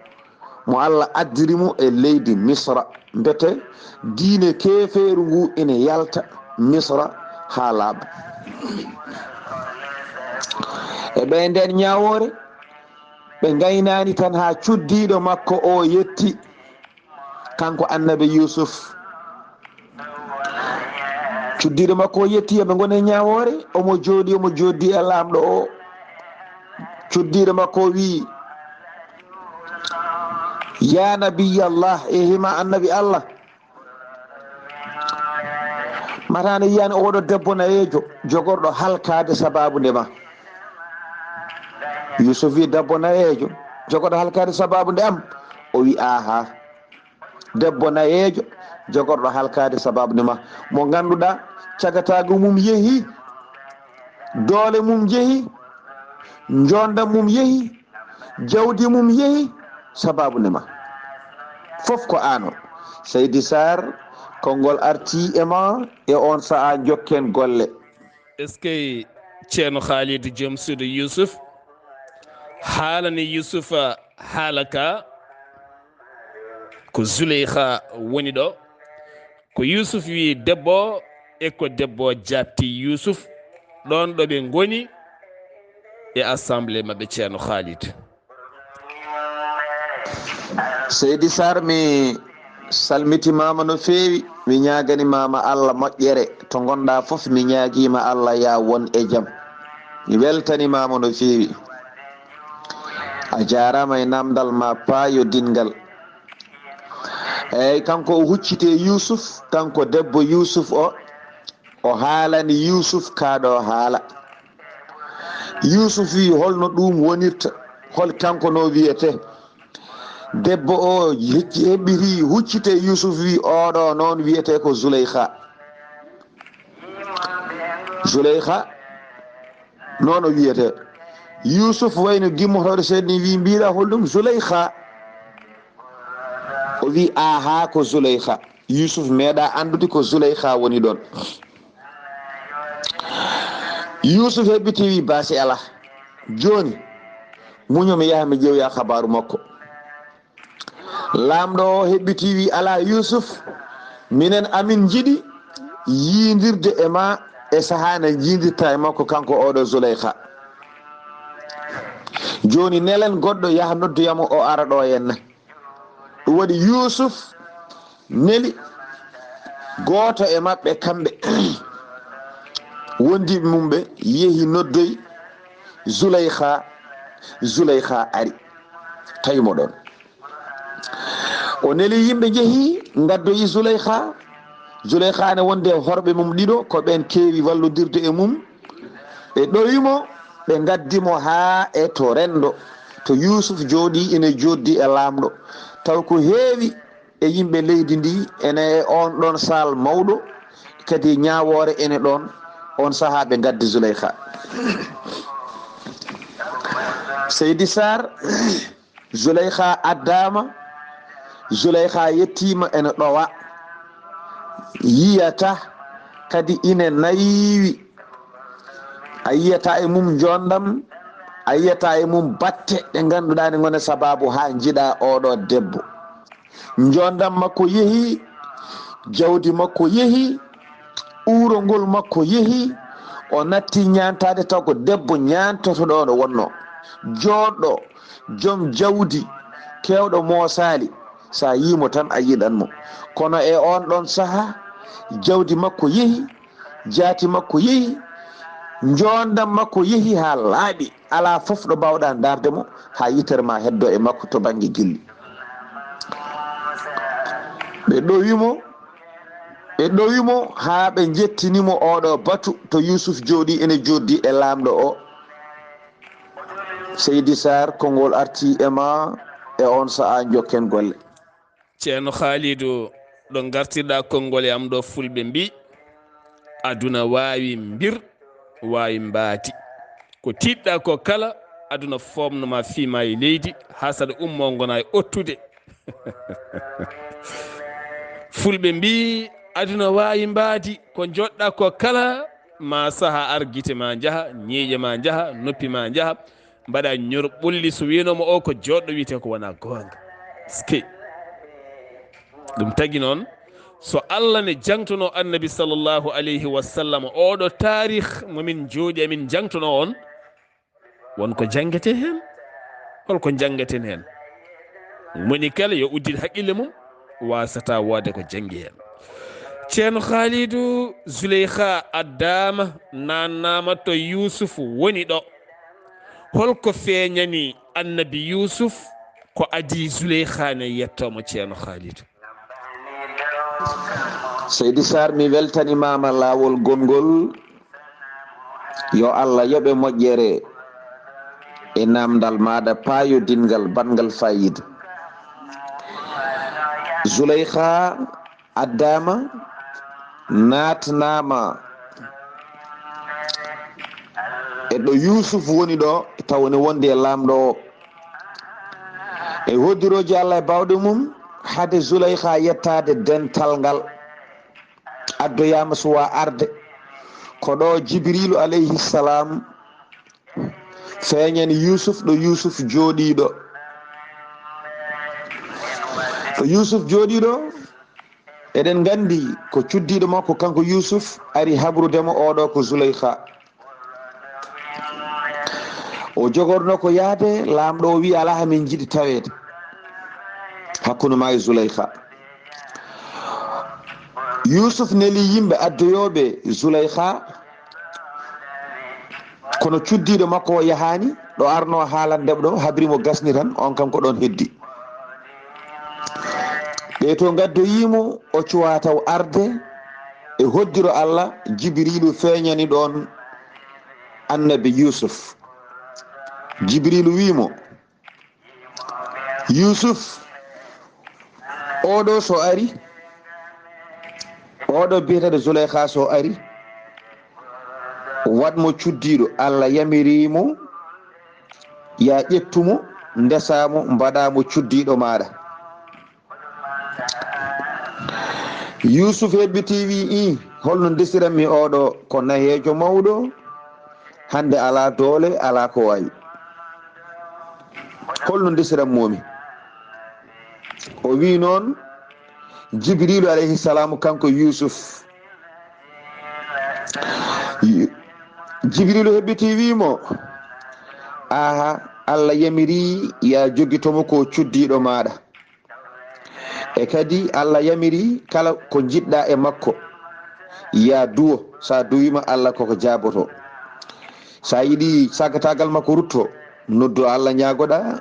mo Allah addirimo e leydi Misra, mbete diine keeferu ngu ene yalta Misra ha laaɓa. e ɓe nden ñawore ɓe gaynani tan ha cuddiɗo makko o yetti, kanko annabi Yusuf. cuddiɗo makko o yetti, eɓe gone ñawore, omo jooɗi e lamɗo o. cuddiɗo makko wi ya nabiyallah, e hima annabi Allah, matano yiyani oɗo debbo nayejo jogorɗo halkade sababu ndema. yusuf wi debbo nayeejo jogoɗo halkade sababu nde am o wi aha debbo nayeejo jogorɗo halkade sababu nde ma mo ganduɗa cagatago mum yeehi doole mum jeehi jondam mum yeehi jawdi mum yeehi sababu nde ma fof ko ano Seydi Saar konngol arti e ma e on saha jokken golle. est ce que ceerno Khalidou joom suudu Yousuf haalani Yousufa haala ka ko Zuleyha woni ɗo ko Yousuf wi debbo e ko debbo jabti Yousuf ɗon ɗo ɓe goni e assemblé maɓɓe ceerno Khalidou. Seydi Saar mi salmitimama no feewi mi ñaganimama Allah moƴƴere to gonɗa foof mi ñaguima Allah ya won e jaam mi weltanimama no feewi a jarama e namdal ma paayo dingal eyyi kanko o huccite Yousuf kanko debbo Yousuf o haalani Yousuf kaɗo haala Yousuf wi holno ɗum wonirta hol kanko no wiyete debbo o heɓɓiti huccite Yousuf wi oɗo noon wiyete ko Zuleyha noon o wiyete Yousuf wayno gimmotoɗo seeɗni wi mbiɗa holɗum Zuleyha o wi aha ko Zuleyha Yousuf meeɗa andude ko Zuleyha woni ɗon Yousuf heɓɓiti wi baasi ala joni muño mi yaha mi ƴewya habaru makko lamɗo o heɓɓiti wi ala Yousuf minen amin jiiɗi yiidirde e ma e sahane jiidirta e makko kanko oɗo Zuleyha joni nelen goɗɗo yaha nodduyamo o ara ɗo henna ɗum waɗi Yousuf neli goto e maɓɓe kamɓe wondiɓe mum ɓe yeehi noddoyi Zuleyha ari tawimo ɗon o neli yimɓe jeehi gaddoyi Zuleyha ne wonde horɓe mum ɗiɗo ko ɓen keewi wallodirde e mum ɓe ɗowimo ɓe gaddimo ha e to rendo to Yousuf jooɗi ene joddi e lamɗo taw ko heewi e yimɓe leydi ndi ene e on ɗon sal mawɗo kadi ñawore ene ɗon on saaha ɓe gaddi Zuleyha Seydi Saar Zuleyha addama Zuleyha yettima ene ɗowa yiyata kadi ine nayiwi a yiyata e mum jondam a yiyata e mum batte ɗe ganduɗa ne gone sababu ha jiiɗa oɗo debbo jondam makko yeehi jawdi makko yeehi uurongol makko yeehi o natti ñantade taw ko debbo ñantotoɗo ɗo wonno joɗɗo joom jawdi kewɗo moosali sa yimo tan a yiɗanmo kono e on ɗon saaha jawdi makko yeehi jaati makko yeehi jondam makko yeehi ha laaɓi ala foof ɗo mbawɗa darde mo ha yitere ma heddo e makko to banggue gilli ɓe ɗowimo ha ɓe jettinimo oɗo batu to Yousuf jooɗi ene joddi e lamɗo o Seydi Saar konngol arti e ma e on saha jokken golle. ceerno Khalidou ɗo gartirɗa konngol e am ɗo fulɓe mbi aduna wawi mbir wawi mbaati ko tiɗɗa ko kala aduna fomnoma fiima e leydi ha saɗa ummo gona e ottude fulɓe mbi aduna wawi mbaadi ko joɗɗa ko kala ma saaha ar guite ma jaaha ñiiƴe ma jaaha noppi ma jaaha mbaɗa ñor ɓolli so winomo o ko joɗɗo wiyete ko wona gonga ski ɗum tagui noon so Allah ne jangtono annabi sallllahu alayhi wa sallam oɗo tarih momin jooɗi amin jangtono on wonko jangete hen holko jangaten hen moni kala yo uddid haqqille mum wasata wode ko jangi hen ceerno Khalidou Zuleyha addama nannama to Yousuf woni ɗo holko feeñani annabi Yousuf ko adi Zuleyha ne yettomo ceerno Khalidou. Seydi Saar mi weltanimama lawol gongol yo Allah yoɓe moƴƴere e namdal maɗa payodingal bangal fayida. Zulaykha addama natnama e ɗo Yusuf woni ɗo tawne wonde e lamɗo o e hoddiroji Allah e bawɗe mum hade Zulaykha yettade dental ngal addoyama suwa arde ko ɗo Jibrilu alayhi salam feeñani Yusuf ɗo Yusuf jooɗiɗo. ɗo Yusuf jooɗiɗo eɗen gandi ko cuddiɗo makko kanko Yusuf ari habrudemo oɗo ko Zulaykha. O jogorno ko yaade lamɗo o wi ala hamin jiɗi tawede hakkude ma e Zulaykha. Yusuf neli yimɓe addoyoɓe Zulaykha kono cuddiɗo makko o yahani ɗo arno haalandeɓe ɗo habrimo gasni tan on kam ko ɗon heddi. ɓe to gaddoyimo o cuwa taw arde e hoddiro Allah. Jibrilu feeñani ɗon annabi Yusuf. Jibrilu wimo Yusuf oɗo so ari oɗo biyetade Zulaykha so ari waɗmo cuddiɗo Allah yamirimo ya ƴettumo ndesamo mbaɗamo cuddiɗo maɗa. Yusuf heɓɓiti wi holno desiranmi oɗo ko nayejo mawɗo hande ala doole ala ko wayi holno desiranmomi. O wi noon Jibrilu alayhi salam kanko Yusuf. Jibrilu heɓɓiti wimo aha Allah yamiri ya joguitomo ko cuddiɗo maɗa e kadi Allah yamiri kala ko jiɗɗa e makko ya duwo. sa duwima Allah koko jaboto. sa yiɗi sagatagal makko rutto noddu Allah ñagoɗa.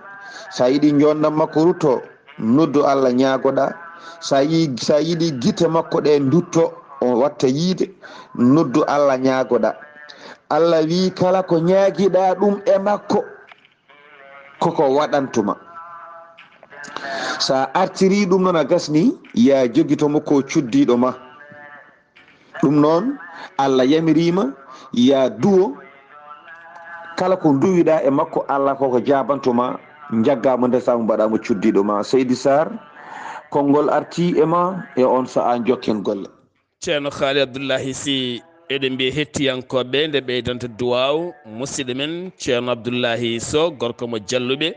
sa yiɗi jondam makko rutto noddu Allah ñagoɗa. sa yiɗi guite makko ɗe dutto o watta yiide noddu Allah ñagoɗa. Allah wi kala ko ñaaguiɗa ɗum e makko koko waɗantuma. sa artiri ɗum noon a gasni ya joguitomo ko cuddiɗo ma. ɗum noon Allah yamirima ya duwo kala ko duwiɗa e makko Allah koko jabantuma jaggamo ndesamo mbaɗamo cuddiɗo ma. Seydi Saar konngol arti e ma e on saha jokken golle. ceerno Haali Abdullahi Sy eɗen mbiya hettiyankoɓe nde ɓeydanta duwaw musidɗo men ceerno Abdullahi Sow gorko mo jalluɓe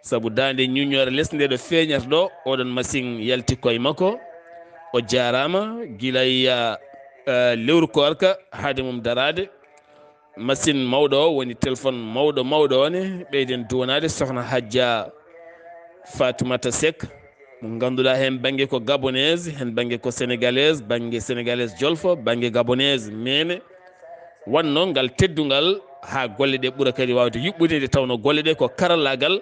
saabu dande ñuñore less nde ɗo feeñata ɗo oɗon machine yalti koye makko. O jarama guilay lewru korka haade mum darade. machine mawɗo o woni téléphone mawɗo one ɓeyden duwanade sokhna Hadja Fatoumata Seck mo ganduɗa hen banggue ko gabonaise hen banggue ko sénégalaise banggue sénégalaise jolfo banggue gabonaise mene wanno ngal teddugal ha golle ɗe ɓuura kadi wawde yuɓɓude nde tawno golle ɗe ko karallagal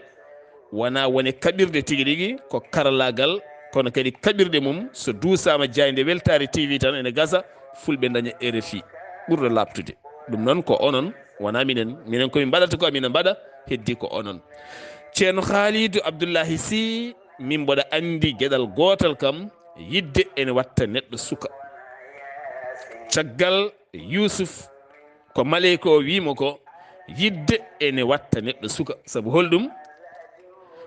wona wone kaɓirɗe tigui rigui ko karallagal kono kadi kaɓirɗe mum so duusama jayde weltare TV tan ene gasa fulɓe daña RFI ɓurɗo labtude. ɗum noon ko onon wona minen komin mbaɗata ko amina mbaɗa heddi ko onon. ceerno Khalidou Abdullahi Sy min mboɗa andi gueɗal gotal kam yidde ene watta neɗɗo suka. caggal Yusuf ko maleyka o wimo ko yidde ene watta neɗɗo suka. saabu holɗum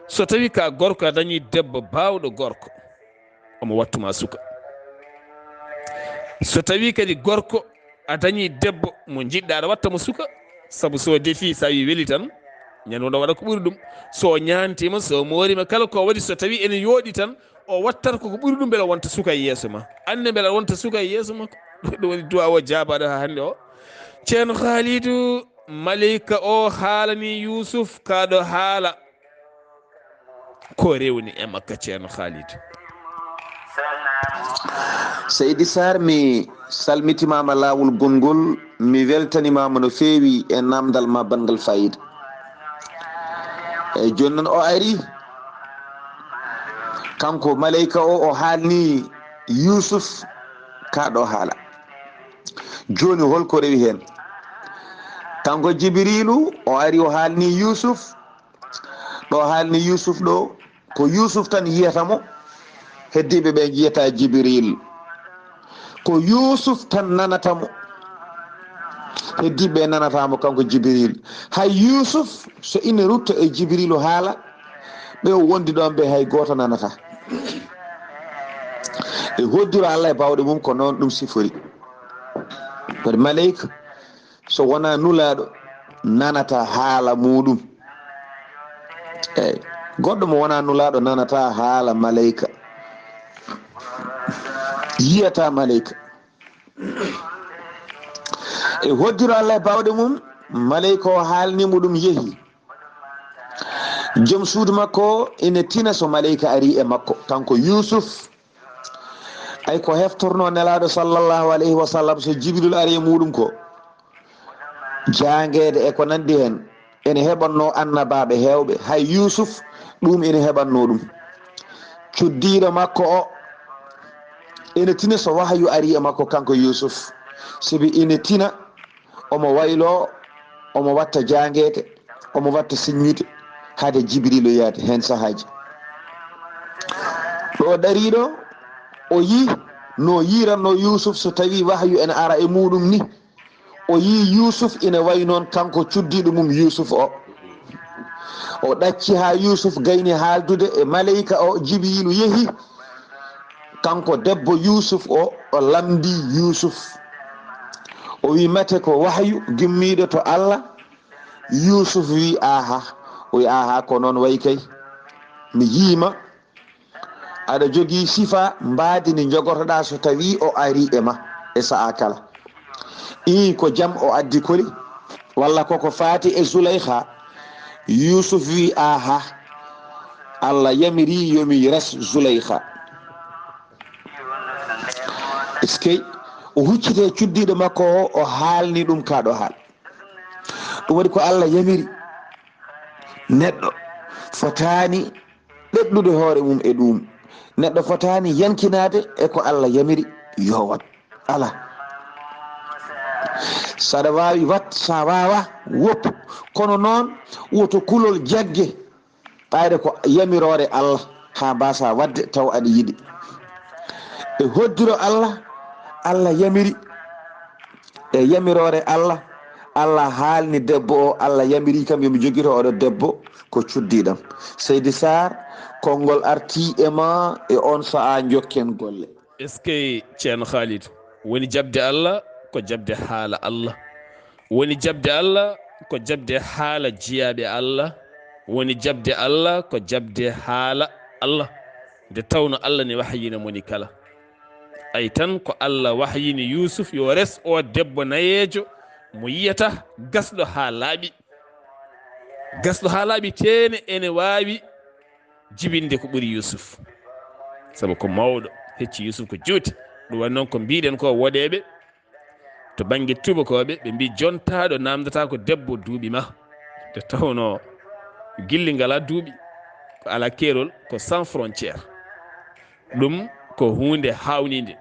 so tawi ka gorko a dañi debbo bawɗo gorko omo wattuma suka. so tawi kadi gorko a dañi debbo mo jiɗɗa aɗa watta mo suka. saabu so defi sa wi weeli tan ñande waɗa ko ɓuuri ɗum. so ñantima so morima kala ko waɗi so tawi ene yooɗi tan o wattata koko ɓuuri ɗum beela wonta suka e yeeso ma. ande beela wonta suka e yeeso makko. ɗum woni duwa o jabaɗo ha hande o. ceerno Khalidou maleyka o haalani Yusuf kaɗo haala ko rewni e makka. ceerno Khalidou. Seydi Saar mi salmitimama lawol gongol mi weltanimama no feewi e namdal ma bangal fayida. eyyi joni noon o ari kanko maleyka o haalni Yusuf kaɗo haala. joni holko rewi hen kanko jibrilu o ari o haalni yusuf ɗo haalni yusuf ɗo ko yusuf tan yiyatamo heddiɓe ɓe jiyata jibril ko yusuf tan nanatamo heddiɓe nanatamo kanko jibril hay yusuf so ina rutta e jibrilu haala ɓe o wondi ɗon ɓe hay goto nanata e hoddiro allah e bawɗe mum ko noon ɗum sifori kodi maleyka so wona nulaɗo nanata haala muɗum eyyi goɗɗo mo wona nulaɗo nanata haala maleyka yiyata maleyka e hoddiro allah e bawɗe mum maleyka o haalnimo ɗum yeehi joom suudu makko ina tina so maleyka ari e makko kanko yusuf ay ko heftorno nelaɗo sallllahu alayhi wa sallam so jibril ari e muɗum ko jangede e ko nandi hen ene heɓanno annabaɓe hewɓe hay yusuf ɗum ene heɓanno ɗum cuddiɗo makko o ene tina so wahyu ari e makko kanko yusuf sibi ine tina omo waylo omo watta jangede omo watta siññude haade jibrilo yaade hen sahaji ɗo ɗariɗo o yi no yiranno yusuf so tawi wahyu ene ara e muɗum ni o yi yusuf ina way noon kanko cuddiɗo mum yusuf o ɗacci ha yusuf gayni haaldude e maleyka o jibrilu yeehi kanko debbo yusuf o lamdi yusuf o wi mate ko wahyu gimmiɗo to allah yusuf wi aha o wi aha ko noon way kay mi yiima aɗa jogii sifa mbaadi ndi jogotoɗa so tawi o ari e ma e sa'a kala ko jam o addi koli walla koko faati e zuleyha yusuf wi aha allah yamiri yomi res zuleyha eskey o huccite cuddiɗo makko o haalni ɗum kaɗo haal ɗum waɗi ko allah yamiri neɗɗo fotani ɗeɗɗude hoore mum e ɗum neɗɗo fotani yankinade e ko allah yamiri yo wat ala saɗa wawi wat sa wawa woppu kono noon woto kulol jagge ɓayde ko yamirore allah ha mbasa wadde taw aɗa yiɗi e hoddiro allah allah yamiri e yamirore allah allah haalni debbo o allah yamiri kam yomi joguito oɗo debbo ko cuddiɗam seydi Saar konngol arti e ma e on sa'a jokken golle est ce que ceerno Khalidou woni jabde allah ko jabde haala allah woni jabde allah ko jabde haala jiyaɓe allah woni jabde allah ko jabde haala allah nde tawno allah ne wahyina moni kala ay tan ko allah wahyini yusuf yo res o debbo nayejo mo yiyata gasɗo ha laaɓi gasɗo ha laaɓi tene ene wawi jibinde ko ɓuuri yusuf saabu ko mawɗo hecci yusuf ko juuti ɗum wani noon ko mbiɗen ko woɗeɓe to banggue tubakoɓe ɓe mbi jontaɗo namdata ko debbo duuɓi ma te tawno gilli ngala duuɓi ko ala keerol ko sans frontiére ɗum ko hunde hawnide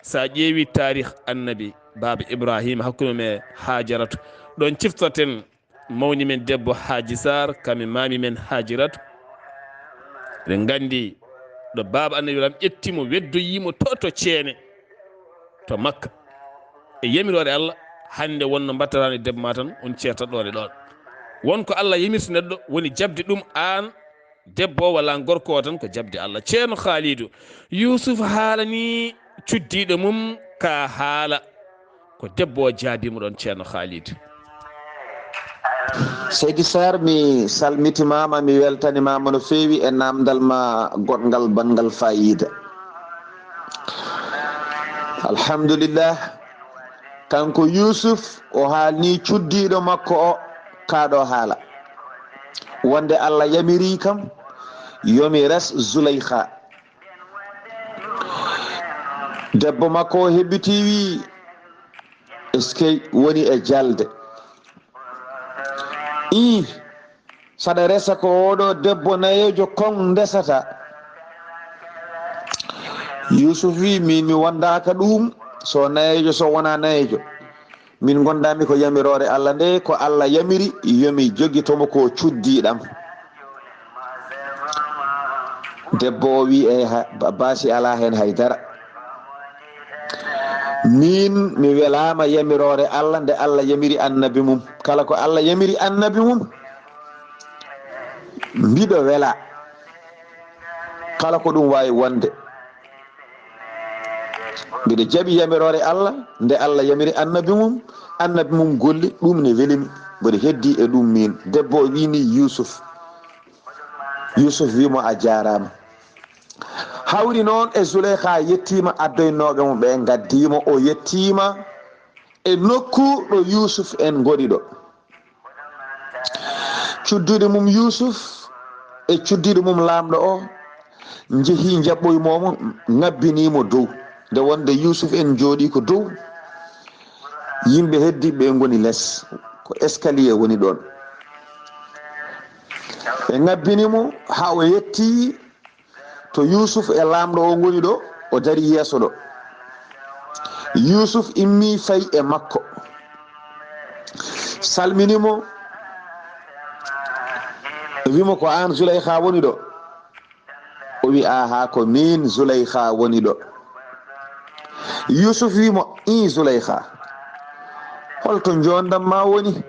sa ƴeewi tarih annabi baba ibrahima hakkude men hajaratu ɗon ciftorten mawni men debbo Haji Saar kami mami men hajiratu eɗen gandi ɗo baba annabi ibrahima ƴettimo weddoyimo to ceene to makka e yamirore allah hande wonno mbattatano debbo ma tan on ceertaɗore ɗon wonko allah yamirta neɗɗo woni jabde ɗum an debbo walla gorko o tan ko jabde allah ceerno Khalidou yusuf haalani cuddiɗo mum ka haala ko debbo o jaabimo ɗon ceerno Khalidou seydi Saar mi salmitimama mi weltanimama no feewi e namdal ma goɗgal bangal fayida alhamdulillah kanko yusuf o haalni cuddiɗo makko o kaɗo haala wonde allah yamiri kam yomi res zuleyha debbo makko o heɓɓiti wi eskey woni e jalde saɗa resa ko oɗo debbo nayejo kon ndesata yusuf wi min mi wondaka ɗum so nayejo so wona nayejo min gondami ko yamirore Allah nde ko Allah yamiri yomi joguitomo ko cuddiɗam. debbo o wi e baasi ala hen haydara, min mi welama yamirore Allah nde Allah yamiri annabi mum. kala ko Allah yamiri annabi mum mbiɗo wela, kala ko ɗum wawi wonde mbiɗo jaaɓi yamirore Allah nde Allah yamiri annabi mum golli ɗum ne welimi, mbiɗo heddi e ɗum. min debbo o wini Yusuf wimo a jarama. hawri noon e Zuleyha yettima addoynoɓe mum ɓe gaddimo, o yettima e nokku ɗo Yusuf en goni ɗo. cudduɗo mum Yusuf e cuddiɗo mum lamɗo o jeehi jaɓɓoymomo ngabbinimo dow. nde wonde Yusuf en jooɗi ko dow, yimɓe heddiɓe goni less, ko escalier woni ɗon. ɓe ngabbinimo ha o yetti to Yusuf e lamɗo o goni ɗo, o dari yeeso ɗo. Yusuf immi fayi e makko, salminimo, wimo ko an Zuleyha woni ɗo? o wi aha ko min Zuleyha woni ɗo. Yusuf wimo i Zuleyha, holto jondam ma woni?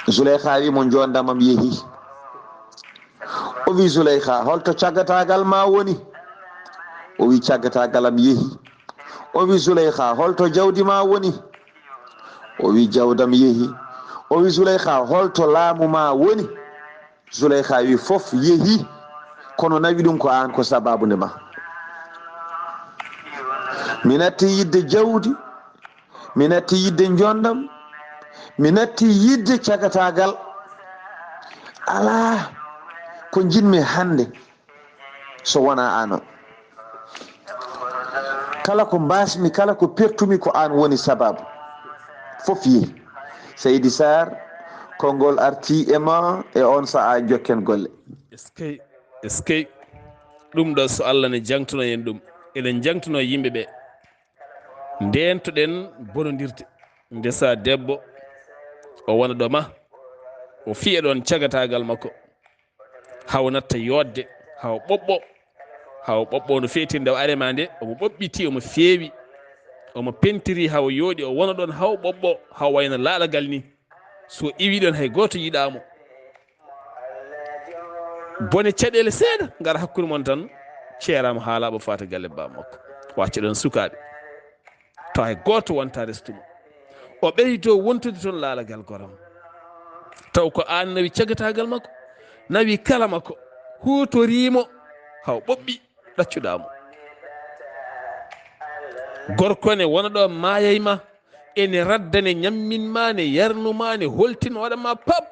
Zuleyha wimo jondamam yeehi. o wi Zuleyha holto caggatagal ma woni? o wi caggatagalam yeehi. o wi Zuleyha holto jawdi ma woni? o wi jawdam yeehi. o wi Zuleyha holto laamu ma woni? Zuleyha wi fof yeehi, kono nawi ɗum ko an ko sababude ma. mi natti yidde jawdi, mi natti yidde jondam, mi natti yidde caggatagal. ala ko jinmi hande so wona an. kala ko mbasmi, kala ko pertumi ko an woni sababu, fof yeehi. Seydi Saar, konngol arti e ma e on sa'a jokken golle. eskey ɗum ɗo so Allah ne jangtuno en ɗum, eɗen jangtuno yimɓe ɓe ndentoɗen bonodirde. ndesa debbo o wona ɗo ma, o fiya ɗon cagatagal makko, haw natta yodde, haw ɓoɓɓo no fetinde o arema nde, omo ɓoɓɓiti, omo feewi, omo pentiri, haw yooɗi, o wona ɗon haw ɓoɓɓo, haw wayno laalagal ni. so iwi ɗon hay goto yiɗamo. bone caɗele seeɗa gara hakkude mon tan, ceerama haalaɓo fata galle baba makko, wacca ɗon sukaɓe, taw hay goto wonta restumo. o ɓeydo wontude toon laalagal goram, taw ko an nawi caggatagal makko, nawi kala makko, hutorimo haw ɓoɓɓi ɗaccuɗamo. gorko ne wona ɗo mayayma, ene raddane ñamminma, ne yarnuma, ne holtin waɗama pap,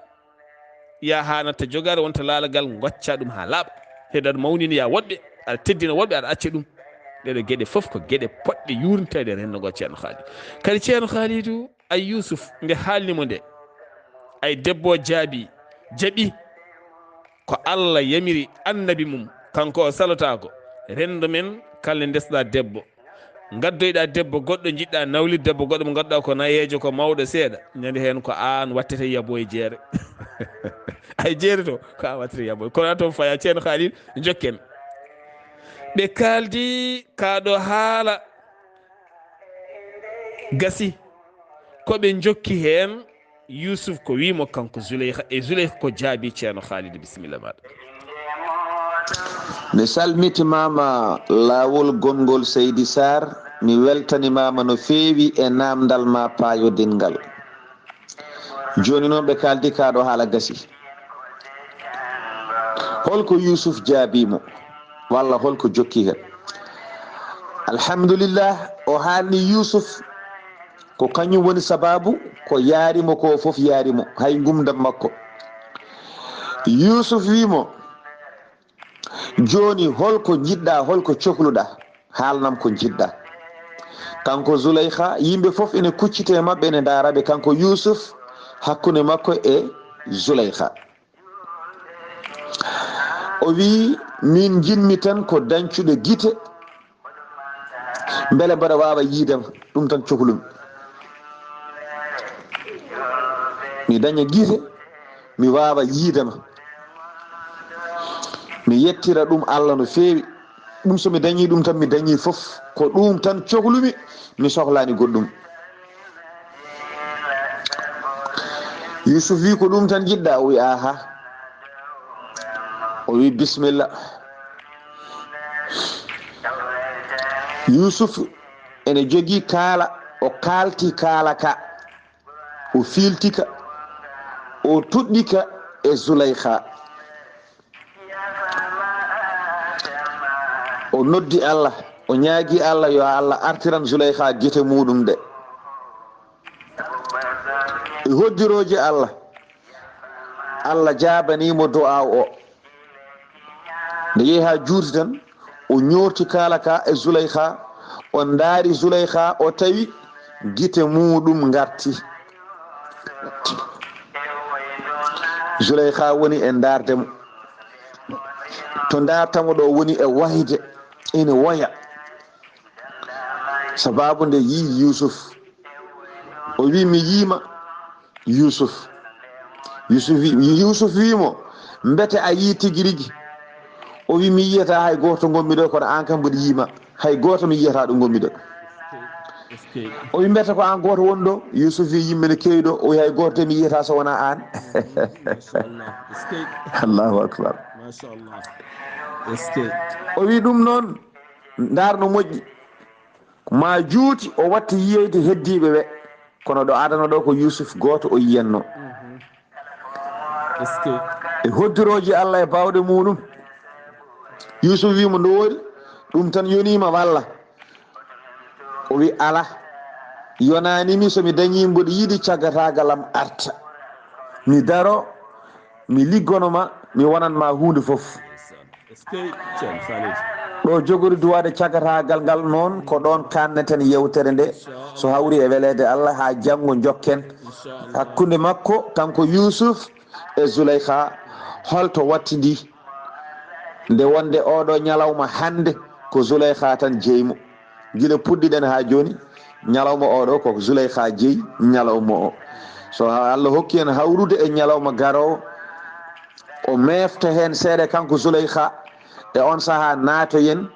ya ha natta jogade wonta laalagal, gocca ɗum ha laaɓa, heɗaɗa mawnini ya woɗɓe, aɗa teddina woɗɓe, aɗa acca ɗum. ɗeɗo gueɗe foof ko gueɗe poɗɗe yurnitede rennogo ceerno Khalid. kadi ceerno Khalidou, ay Yusuf nde haalnimo nde, ay debbo jaaɓi ko Allah yamiri annabi mum, kanko o salotako. rendo men kala desɗa debbo, gaddoyɗa debbo goɗɗo jiɗɗa nawlide, debbo goɗɗo mo gadduɗa ko nayejo, ko mawɗo seeɗa, nani hen ko an wattete yaboye jeere. ay jeere to ko an wattete yaboye, kono an toon faya ceerno Khalid jokken. ɓe kaldi kaɗo haala gasi, koɓe jokki hen Yusuf ko wimo kanko Zuleyha, e Zuleyha ko jaabi ceerno Khalid. bisimilla maɗa. mi salmitimama laawol gongol Seydi Saar, mi weltanimama no feewi e namdal ma payodingal. joni noon ɓe kaldi kaɗo haala gasi, holko Yusuf jaabimo walla holko jokki hen. alhamdulillah, o haalni Yusuf ko kañum woni sababu ko yaarimo ko fof yaarimo, hay gumdam makko. Yusuf wimo joni holko jiɗɗa, holko cohluɗa, haalnam ko jiɗɗa. kanko Zuleyha, yimɓe fof ene kuccite mabɓe, ene daraɓe kanko Yusuf hakkude makko e Zuleyha. o wi min jinmi tan ko dancuɗo gite, beele mbaɗa wawa yiidema, ɗum tan cohlumi. mi daña guite mi wawa yiidema mi yettira ɗum Allah no feewi. ɗum somi dañi ɗum tan mi dañi fof ko ɗum tan cohlumi mi sohlani goɗɗum. Yusuf wi ko ɗum tan jiɗɗa? O wi aha. O wi bisimilla. Yusuf ene jogii kaala, o kaalti kaala ka, o fiiltika, o tuɗɗika e Zulaykha. O noddi Allah, o ñaagi Allah yo Allah artiran Zulaykha gite muɗum ɗe. E hoddiroje Allah, Allah jabanimo du'a o. Nde yehi ha juuti tan o ñorti kaala ka e Zulaykha, o ndaari Zulaykha, o tawi gite muɗum garti. Zulaykha woni e ndardemo, to ndartamo ɗo woni e wayde, ene woya sababu nde yi Yusuf. O wi mi yima Yusuf. Yusuf wimo mbete a yi tigi rigi? O wi mi yiyata hay goto gommi ɗo, kono an kam mboɗo yima, hay goto mi yiyata ɗo gommi ɗo. O wi mbete ko an goto woni ɗo? Yusuf wi yimɓe ne kewi ɗo. O wi hay goto te mi yiyata so wona an. Allahu akbar. O wi ɗum noon darno moƴƴi, ma juuti o watti yiyeyde heddiɓe ɓe, kono ɗo adana ɗo ko Yusuf goto o yiyanno. E hoddiroji Allah e bawɗe muɗum, Yusuf wimo ndoori ɗum tan yonima walla? O wi ala, yonanimi somi dañi mboɗo yiɗi caggatagalam arta, mi daro mi liggonoma, mi wonanma hunde fof. ɗo jogori duwade caggatagal ngal noon ko ɗon kanneten yewtere nde, so hawri e welede Allah ha janggo jokken hakkude makko kanko Yusuf e Zulaykha holto wattidi. Nde wonde oɗo ñalawma hande ko Zulaykha tan jeymo, gila puɗɗiɗen ha joni ñalawma oɗo ko Zulaykha jeeyi ñalawma o. So Allah hokki en hawrude e ñalawma garowo, o mefta hen seeɗa kanko Zulaykha, e on saaha naatoyen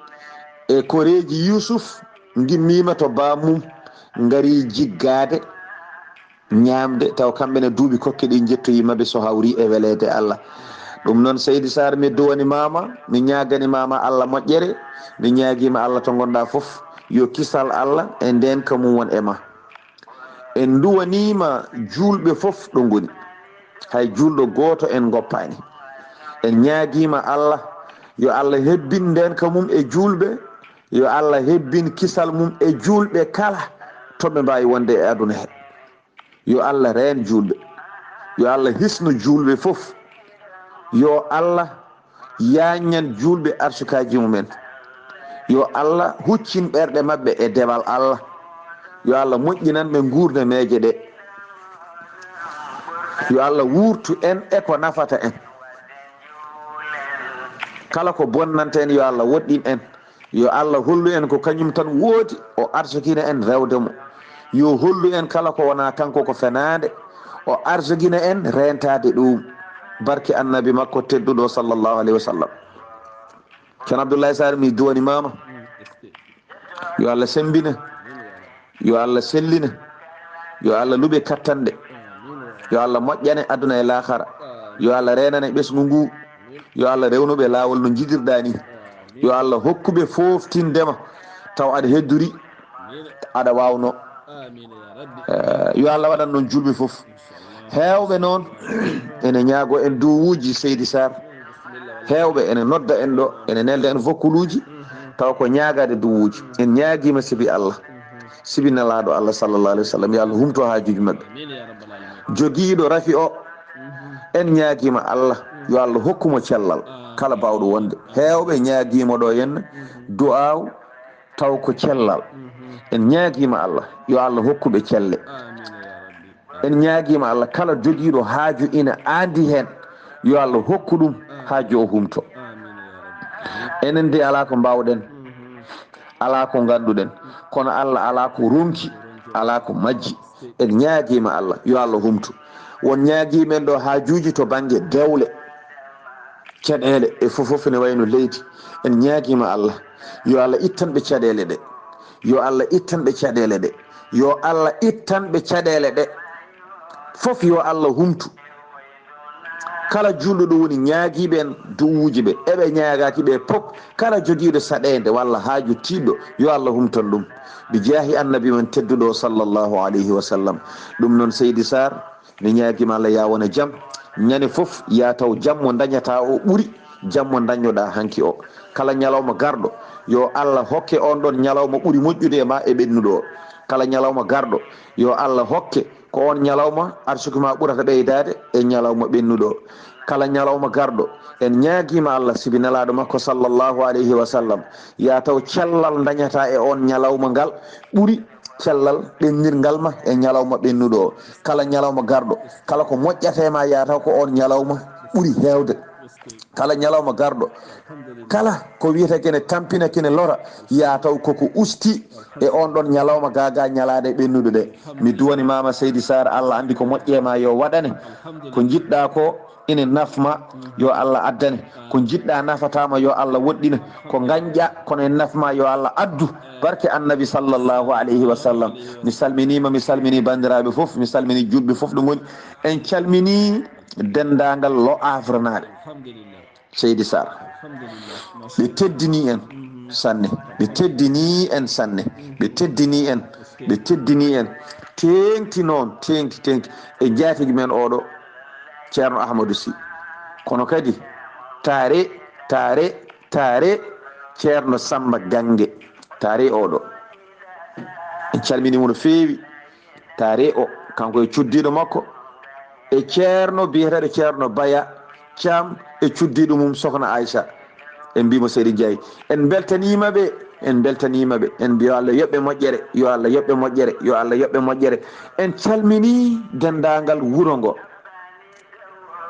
e koreji Yusuf gimmima to bamum ngari jiggade ñamde, taw kamɓene duuɓi kokke ɗi jettoyimaɓe so hawri e welede Allah. ɗum noon Seydi Saar mi duwani mama, mi ñagani mama Allah moƴƴere, mi ñaguima Allah to gonɗa foof yo kisal Allah e ndenka mum won e ma. En duwanima julɓe foof ɗo goni, hay julɗo goto en goppani. En ñaguima Allah yo Allah hebbin ndenka mum e julɓe, yo Allah hebbin kisal mum e julɓe kala toɓe mbawi wonde e aduna he. Yo Allah reen julɓe, yo Allah hisnu julɓe foof, yo Allah yañan julɓe arsukaji mumen, yo Allah huccin ɓerɗe mabɓe e dewal Allah, yo Allah moƴƴinan ɓe gurda meje ɗe, yo Allah wurtu en e ko nafata en, kala ko bonnanta en yo Allah woɗɗin en, yo Allah hollu en ko kañum tan woodi o arsukina en rewdemo, yo hollu en kala ko wona kanko ko fenade o arsukina en rentade ɗum, barke annabi makko tedduɗo sallllahu alayhi wa sallam. ceerno Abdullahi Saar mi duwani mama, yo Allah sembina, yo Allah sellina, yo Allah luɓe kattanɗe, yo Allah moƴƴane aduna e lahara, yo Allah renane ɓesgu ngu, yo Allah rewnuɓe lawol no jiɗirɗa ni, yo Allah hokkuɓe foftindema taw aɗa hedduri aɗa wawno. Yo Allah waɗan noon julɓe foof. Hewɓe noon ene ñaago en duwuji Seydi Saar, hewɓe ene nodda en ɗo, ene nelda en vokkuluji, taw ko ñaagade duwuji. En ñaaguima sibi Allah, sibi nelaɗo Allah sallllahu alayhi wa sallam, yo Allah humto hajuji mabɓe. Joguiɗo rafi o en ñaaguima Allah yo Allah hokkumo cellal kala bawɗo wonde. Hewɓe ñaaguima ɗo henna du'aw taw ko cellal. En ñaaguima Allah yo Allah hokkuɓe celle. En ñaaguima Allah kala joguiɗo haaju ina andi hen yo Allah hokku ɗum haaju o humto. Enen de ala ko mbawɗen, ala ko ganduɗen, kono Allah ala ko ronki, ala ko majji. en ñaaguima Allah yo Allah humtu won ñaaguimen ɗo haajuji to banggue dewle caɗele e fofof ne wayno leydi en ñaaguima Allah yo Allah ittanɓe caɗele ɗe yo Allah ittanɓe caɗele ɗe yo Allah ittanɓe caɗele ɗe fof yo Allah humtu kala julɗo ɗo woni ñaaguiɓe en duwuji ɓe eɓe ñaagaki ɓe pop kala joguiɗo saɗede walla haaju tiɗɗo yo Allah humtan ɗum bi jaahi annabi men tedduɗo sallllahu alayhi wa sallam ɗum noon Seydi Sar mi ñaaguima Allah ya wona jaam ñande foof ya taw jammo dañata o ɓuuri jammo dañoɗa hanki o kala ñalawma garɗo yo Allah hokke on ɗon ñalawma ɓuuri moƴƴude e ma e ɓennuɗo o kala ñalawma garɗo yo Allah hokke ko on ñalawma arsuki ma ɓurata ɓeydade e ñalawma ɓennuɗo o kala ñalawma garɗo en ñaaguima Allah sibi nelaɗo makko sallllahu alayhi wa sallam ya taw cellal dañata e on ñalawma ngal ɓuuri cellal ɓennirngal ma e ñalawma ɓennuɗo o kala ñalawma garɗo kala ko moƴƴatema ya taw ko on ñalawma ɓuuri hewde kala ñalawma garɗo kala ko wiyata kene tampina kene lora ya taw koko usti e on ɗon ñalawma gaga ñalade ɓennuɗo ɗe mi duwani mama Seydi Sar Allah andi ko moƴƴema yo waɗane ko jiɗɗa ko ina nafma yo Allah addane ko jiɗɗa nafatama yo Allah woɗɗina ko gañƴa kono en nafma yo Allah addu barke annabi sallllahu alayhi wa sallam mi salminima mi salmini bandiraɓe foof mi salmini julɓe foof ɗo goni en calmini dendagal lo afranaɓe Seydi Sar ɓe teddini en sanne ɓe teddini en sanne ɓe teddini en ɓe teddini en tengti noon tengti e jaatigui men oɗo ceerno Ahmadou Sy kono kadi taare ceerno Samba Gange taare oɗo en calminimo no feewi taare o kanko e cuddiɗo makko e ceerno biyeteɗo ceerno Baya Thiam e cuddiɗo mum sokhna Aïcha en mbimo Seydi Ndiaye en beltanimaɓe en mbiyo Allah yoɓɓe moƴƴere yo Allah yoɓɓe moƴƴere yo Allah yoɓɓe moƴƴere en calmini dendagal wuuro ngo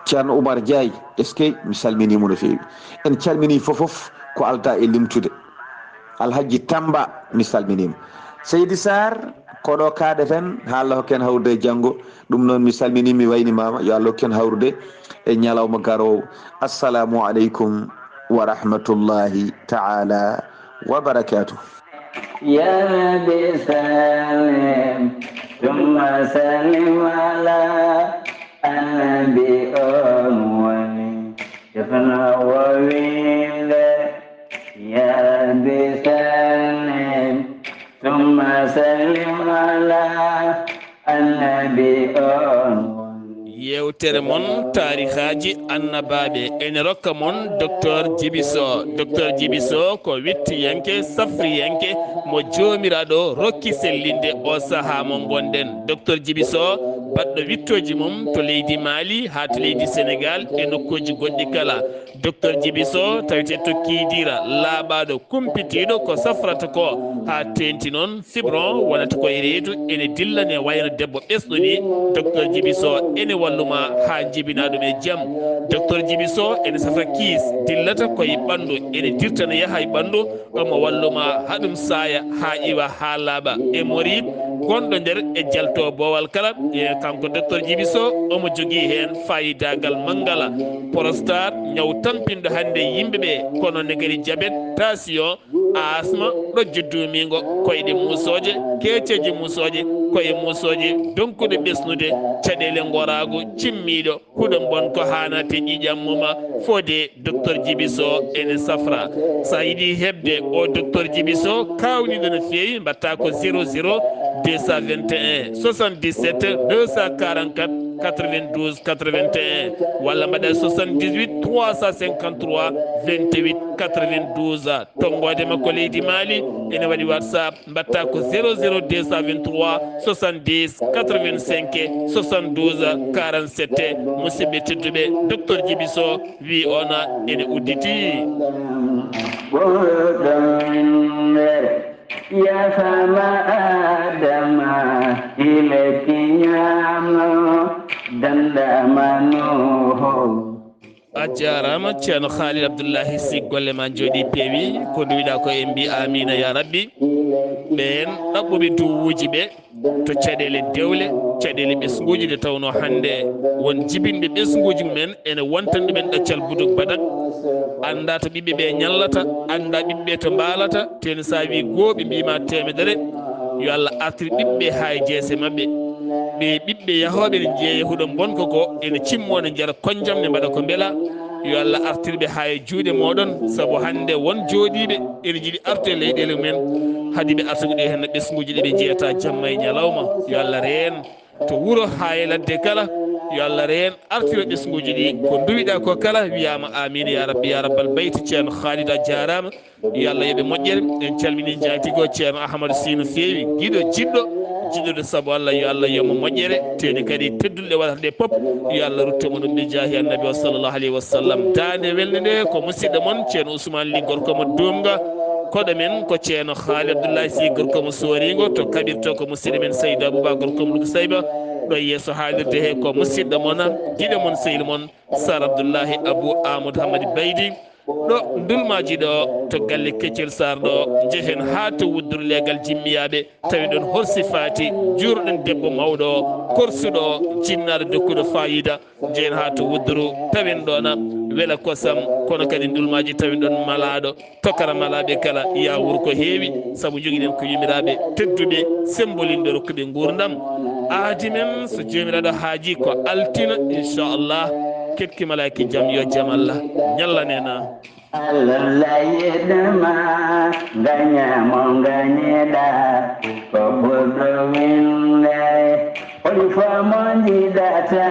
ceerno Oumar Diaye eskey mi salminimo no feewi en calmini fofof ko alta e limtude Alhaji Tamba mi salminima Seydi Sar koɗo kaɗeten ha Allah hokken hawrude janggo ɗum noon mi salmini mi waynimama yo Allah hokken hawrude e ñalawma garowo assalamu aleykum wa rahmatullahi ta'ala wa barakatuh يا ربي سلم ثم سلم على النبي أول يفنى وويل يا ربي سلم ثم سلم على النبي أول yewtere mon tarihaji annabaaɓe ene rokka mon docteur Djiby Sow ko wittiyanke safriyanke mo joomiraɗo rokki sellinde o saaha mo gonɗen docteur Djiby Sow baɗɗo wittoji mum to leydi Mali ha to leydi Sénégal e nokkuji goɗɗi kala docteur Djiby Sow tawite to kiidira laaɓaɗo kumpitiɗo ko safrata ko ha tenti noon fibron wonata koye reedu ene dillane wayno debbo ɓesɗo ni docteur Djiby Sow ene walluma ha jibina ɗum e jaam docteur Djiby Sow ene safra kiis dillata koye ɓandu ene dirtana yaha e ɓandu omo walluma haɗum saya ha iwa ha laaɓa e morid gonɗo nder e jalto bowal kala e kanko docteur Djiby Sow omo jogui hen fayidagal mangala prostate ñaw tampinɗo hande yimɓeɓe kono ne kadi diabète tension asma ɗojjo dumigo koyɗe musoje keceji musoje koye musoje donkude ɓesnude caɗele gorago cimmiɗo huɗo bon ko hanate ƴiƴammuma fode docteur Djiby Sow ene safra sa yiiɗi hebde o docteur Djiby Sow kawniɗo no fewi mbatta ko 00 221 77 244 92 81 walla mbaɗa 78 353 28 92 tonggode makko leydi Mali ene waɗi WhatsApp mbatta ko 00 223 70 85 72 47 musidɓe tedduɓe docteur Djiby Sow wi ona ene udditi يا فما آدم إليك نعم دندمنه a jarama ceerno Khalil Abdullahi Sy golle ma jooɗi peewi ko duwiɗa ko en mbi amina ya rabbi ɓen ɗaɓɓuɓe duwuji ɓe to caɗele dewle caɗele ɓesguji nde tawno hande won jibinɓe ɓesguji mumen ene wontan ɗumen ɗaccal buduk badak anda to ɓiɓɓe ɓe ñallata anda ɓiɓɓe to mbalata teni sa wi gooɓe mbima temedere yo Allah artiri ɓiɓɓe ha e jeese mabɓe ɓe ɓiɓɓe yahoɓe ne jeeya yahuɗo bonko ko ene cimmo ne jara konjam ne mbaɗa ko beela yo Allah artirɓe ha e juuɗe moɗon saabu hande won jooɗiɓe ene jiiɗi artu e leyɗele mumen haade ɓe artugoɗe hen ɓesguji ɗi ɓe jeeyata jamma e ñalawma yo Allah reen to wuuro ha e ladde kala yo Allah reen artira ɓesguji ɗi ko duwiɗa ko kala wiyama amina ya rabbi ya rabbal beyti ceerno Khalid a jarama yo Allah yooɓe moƴƴere en calmini jatigo ceerno Ahmadou Sy no fewi guiɗo jiɗɗo jiɗɗude saabu Allah yo Allah yomo moƴƴere teni kadi teddulɗe waɗata ɗe pop yo Allah ruttomo ɗum ɓe jaahi annabi o sallllahu alayhi wa sallam dande welde nde ko musidɗo moon ceerno Ousmane Ly gorko mo dumga koɗo men ko ceerno Haali Abdullahi Sy gorko mo sorigo to kaɓirto ko musidɗo men Seydou Abouba gorko mo ɗugo sayba ɗo yesso haalirde he ko musidɗo moon guiɗo moon sehil moon Sar Abdoullahi Abou Amadou Hamady Baydi ɗo ndulmaji ɗo to galle Keccel Sar ɗo jeehen ha to wudduru leegal jimmiyaɓe tawi ɗon horsi faati jurɗen debbo mawɗo o korsuɗo jinnaɗo dokkuɗo fayida jehen ha to wudduru tawen ɗona weela kosam kono kadi ndulmaji tawi ɗon malaɗo tokkara malaɓe kala ya wuuro ko heewi saabu joguiɗen ko yumiraɓe tedduɓe sembolinɓe rokkuɓe gurdam aadi men so jomiraɗo haaji ko altina inchallah ketki malaki jaam yo jaam Allah ñallanena Allah yedma ganyamo ganyeda ko bodo winde ol famondi data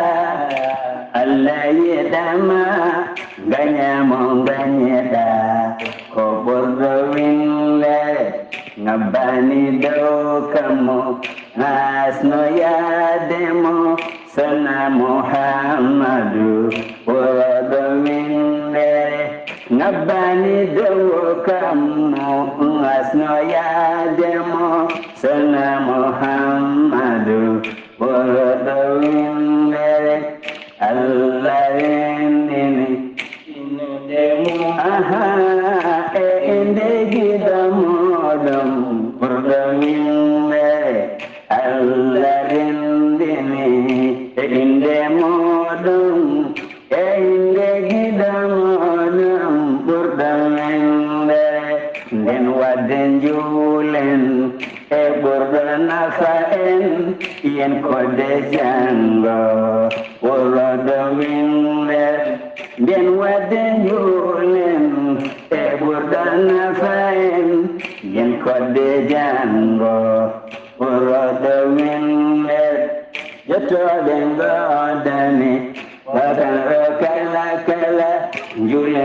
Allah yedma ganyamo ganyeda ko bodo winde ngabani do kamo asno yademo sana Muhammadu bodo winde ngabani do kamo asno yademo sana Muhammadu bodo winde Allah rendini inodemu aha ende gidamodum bodo winde Allah rendini inde modum inde gidamodum nden wadde juulen e ɓurɗo nafa en yen kodde jango worodo winde nden wadde juulen e ɓurɗo nafa en yen kodde jango worodo winde jettoɗe godani wakan kala kala juulen